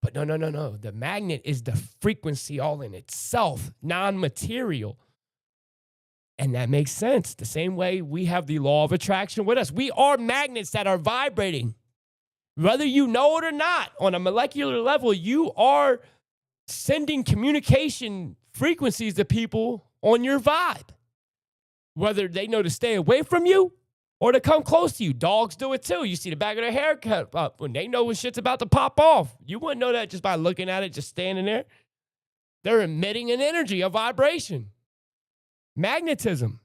But no. The magnet is the frequency all in itself, non-material. And that makes sense. The same way we have the law of attraction with us. We are magnets that are vibrating. Whether you know it or not, on a molecular level, you are sending communication frequencies to people on your vibe. Whether they know to stay away from you or to come close to you. Dogs do it too. You see the back of their hair cut up when they know when shit's about to pop off. You wouldn't know that just by looking at it, just standing there. They're emitting an energy, a vibration. Magnetism.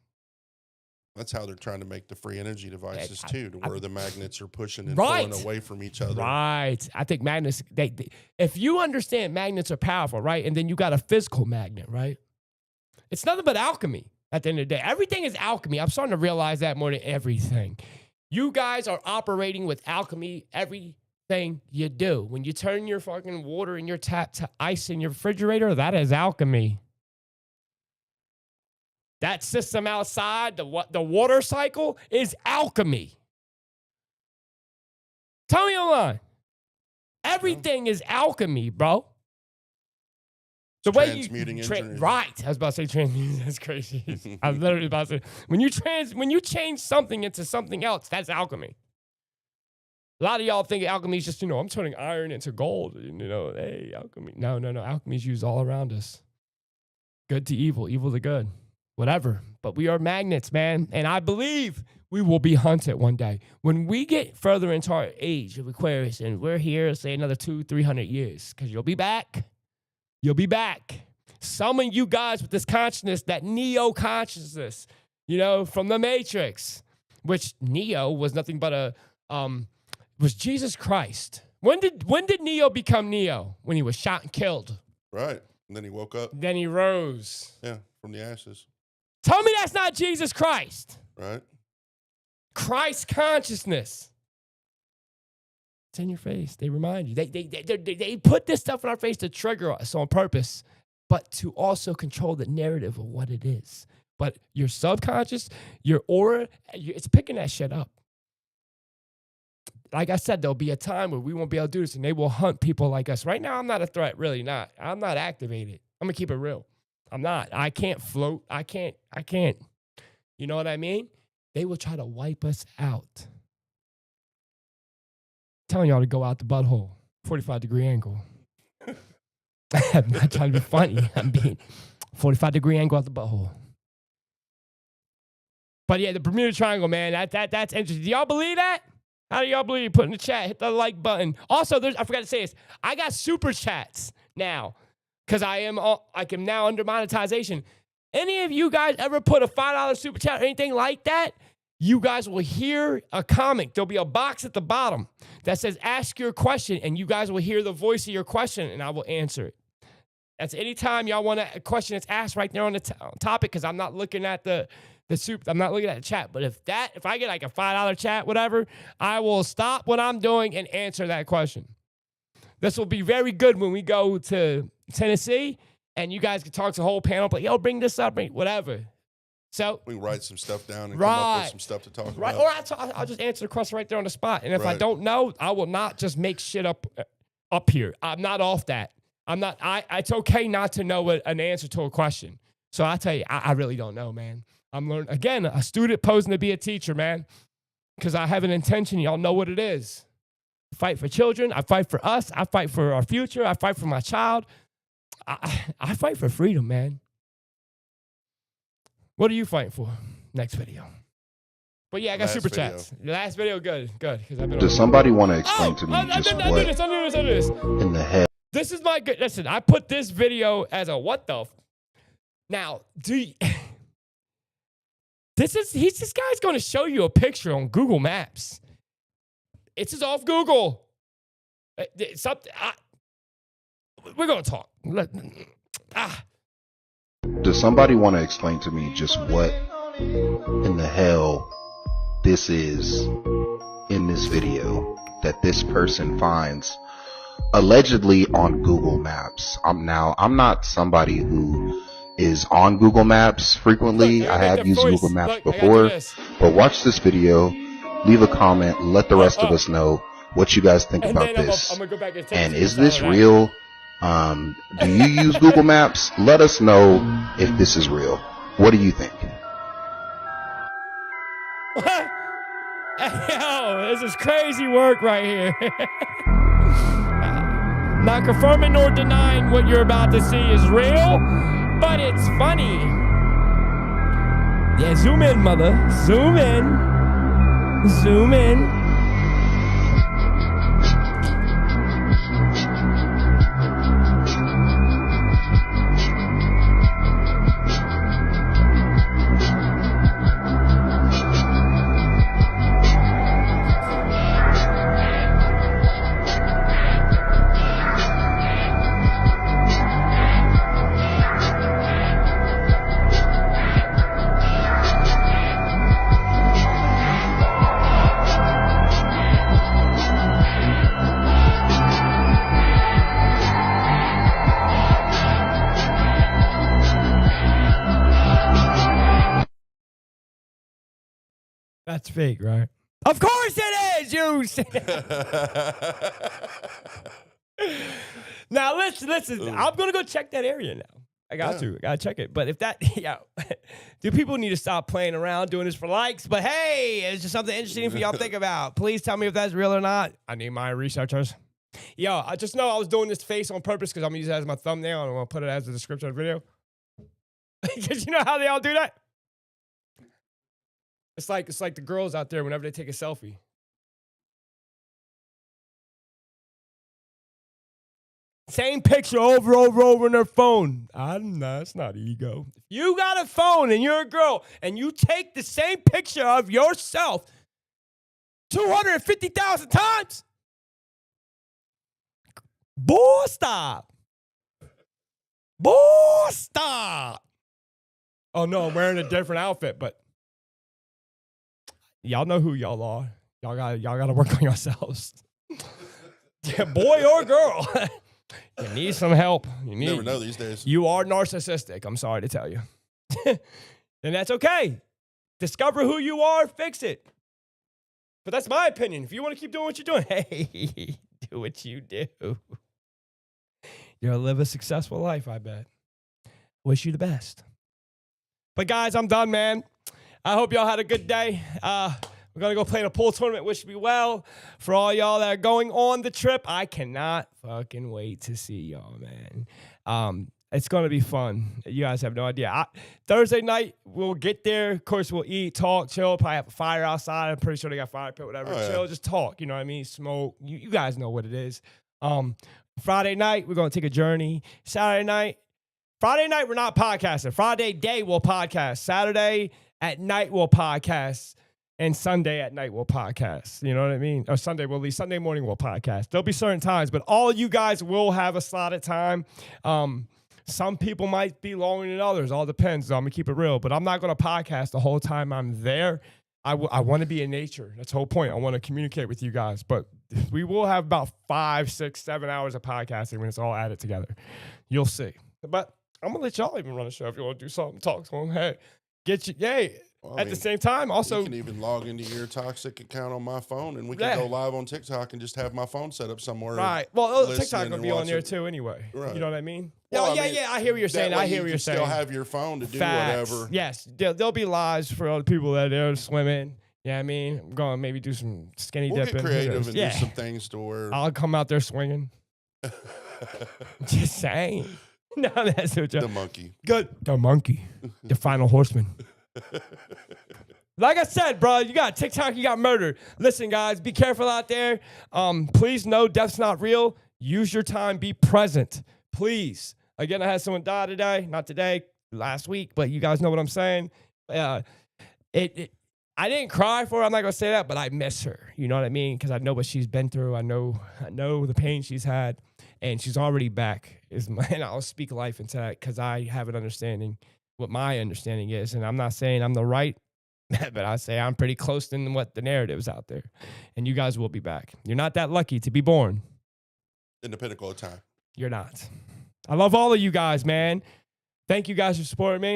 That's how they're trying to make the free energy devices too, to where the magnets are pushing and right. pulling away from each other. Right. I think magnets, if you understand magnets are powerful, right? And then you got a physical magnet, right? It's nothing but alchemy. At the end of the day, everything is alchemy. I'm starting to realize that more than everything. You guys are operating with alchemy, everything you do. When you turn your fucking water in your tap to ice in your refrigerator, that is alchemy. That system outside, the water cycle, is alchemy. Tell me I'm lying. Everything is alchemy, bro. The way transmuting you right, I was about to say transmuting. That's crazy. I was literally about to say when you change something into something else, that's alchemy. A lot of y'all think alchemy is just I'm turning iron into gold. Hey, alchemy. No. Alchemy is used all around us. Good to evil, evil to good, whatever. But we are magnets, man, and I believe we will be hunted one day when we get further into our age of Aquarius, and we're here, say another 200-300 years, because you'll be back. You'll be back. Some of you guys with this consciousness, that Neo consciousness, from the Matrix, which Neo was nothing but was Jesus Christ. When did Neo become Neo? When he was shot and killed. Right. And then he woke up. Then he rose. Yeah, from the ashes. Tell me that's not Jesus Christ. Right. Christ consciousness. It's in your face. They remind you. They put this stuff in our face to trigger us on purpose, but to also control the narrative of what it is. But your subconscious, your aura, it's picking that shit up. Like I said, there'll be a time where we won't be able to do this, and they will hunt people like us. Right now, I'm not a threat, really not. I'm not activated. I'm going to keep it real. I'm not. I can't float. I can't. You know what I mean? They will try to wipe us out. Telling y'all to go out the butthole, 45-degree angle. I'm not trying to be funny. I'm being 45-degree angle out the butthole. But yeah, the Bermuda Triangle, man, that's interesting. Do y'all believe that? How do y'all believe? Put in the chat, hit the like button. Also, I forgot to say this. I got super chats now because I am now under monetization. Any of you guys ever put a $5 super chat or anything like that? You guys will hear a comment. There'll be a box at the bottom that says ask your question, and you guys will hear the voice of your question, and I will answer it. That's anytime y'all want a question that's asked right there on the topic, because I'm not looking at the soup. I'm not looking at the chat. But if I get like a $5 chat, whatever, I will stop what I'm doing and answer that question. This will be very good when we go to Tennessee, and you guys can talk to the whole panel, but yo, bring this up, whatever. So we can write some stuff down and come up with some stuff to talk about. Or I'll just answer the question right there on the spot. And if I don't know, I will not just make shit up here. I'm not off that. It's okay not to know an answer to a question. So I tell you, I really don't know, man. I'm learning. Again, a student posing to be a teacher, man. Because I have an intention. Y'all know what it is. I fight for children. I fight for us. I fight for our future. I fight for my child. I fight for freedom, man. What are you fighting for? Next video. But yeah, I got Last super video. chats. The last video, good. Because I've been. Does somebody want to explain to me I just do what this. in the hell? This is my good. Listen, I put this video as a what the. Now, this guy's going to show you a picture on Google Maps. It's just off Google. Something. We're going to talk. Does somebody want to explain to me just what in the hell this is in this video that this person finds allegedly on Google Maps? I'm not somebody who is on Google Maps frequently. Look, I have used voice. Google Maps Look, before, but watch this video, leave a comment, let the rest of us know what you guys think about this. I'm gonna go back and And is this real? Do you use Google Maps? Let us know if this is real. What do you think? Yo, this is crazy work right here. Not confirming nor denying what you're about to see is real, but it's funny. Yeah, zoom in, mother. Zoom in. Zoom in. That's fake, right? Of course it is, you. Now listen. I'm gonna go check that area now. I gotta check it. But if that, do people need to stop playing around doing this for likes? But hey, it's just something interesting for y'all to think about. Please tell me if that's real or not. I need my researchers. Yo, I just know I was doing this face on purpose because I'm gonna use it as my thumbnail and I'm gonna put it as the description of the video. Because you know how they all do that? It's like the girls out there whenever they take a selfie. Same picture over on their phone. That's not ego. If you got a phone and you're a girl and you take the same picture of yourself 250,000 times, boy, stop. Boy, stop. Oh no, I'm wearing a different outfit, but y'all know who y'all are. Y'all gotta work on yourselves. Yeah, boy or girl. You need some help. You never know these days. You are narcissistic. I'm sorry to tell you. And that's okay. Discover who you are, fix it. But that's my opinion. If you want to keep doing what you're doing, hey, do what you do. You're gonna live a successful life, I bet. Wish you the best. But guys, I'm done, man. I hope y'all had a good day. We're going to go play in a pool tournament. Wish me well. For all y'all that are going on the trip, I cannot fucking wait to see y'all, man. It's going to be fun. You guys have no idea. Thursday night, we'll get there. Of course, we'll eat, talk, chill. Probably have a fire outside. I'm pretty sure they got fire pit, whatever. Chill, just talk. You know what I mean? Smoke. You guys know what it is. Friday night, we're going to take a journey. Friday night, we're not podcasting. Friday day, we'll podcast. Saturday at night, we'll podcast. And Sunday at night, we'll podcast. You know what I mean? Or Sunday, we'll leave. Sunday morning, we'll podcast. There'll be certain times, but all you guys will have a slotted time. Some people might be longer than others. All depends. I'm going to keep it real. But I'm not going to podcast the whole time I'm there. I want to be in nature. That's the whole point. I want to communicate with you guys. But we will have about 5, 6, 7 hours of podcasting when it's all added together. You'll see. But I'm going to let y'all even run a show if you want to do something. Talk to them. Hey, get you. Yay. Well, at the same time, also, you can even log into your Toxic account on my phone, and we can go live on TikTok and just have my phone set up somewhere. Right. Well, TikTok will be on there too, anyway. Right. You know what I mean? Well, yeah. I hear what you're saying. I hear what you're saying. Still have your phone to do whatever. Yes, there'll be lives for other people that are swimming. Yeah, I mean, I'm going to maybe do some skinny dipping. Get creative and do some things to where I'll come out there swinging. Just saying. No, that's what the monkey. Good. The monkey. The final horseman. Like I said, bro, you got TikTok, you got murder. Listen, guys, be careful out there. Please know death's not real. Use your time. Be present. Please. Again, I had someone die today. Not today, last week, but you guys know what I'm saying. I didn't cry for her. I'm not going to say that, but I miss her. You know what I mean? Because I know what she's been through. I know the pain she's had, and she's already back. And I'll speak life into that because I have an understanding what my understanding is. And I'm not saying I'm the right, but I say I'm pretty close to what the narrative is out there. And you guys will be back. You're not that lucky to be born. In the pinnacle of time. You're not. I love all of you guys, man. Thank you guys for supporting me.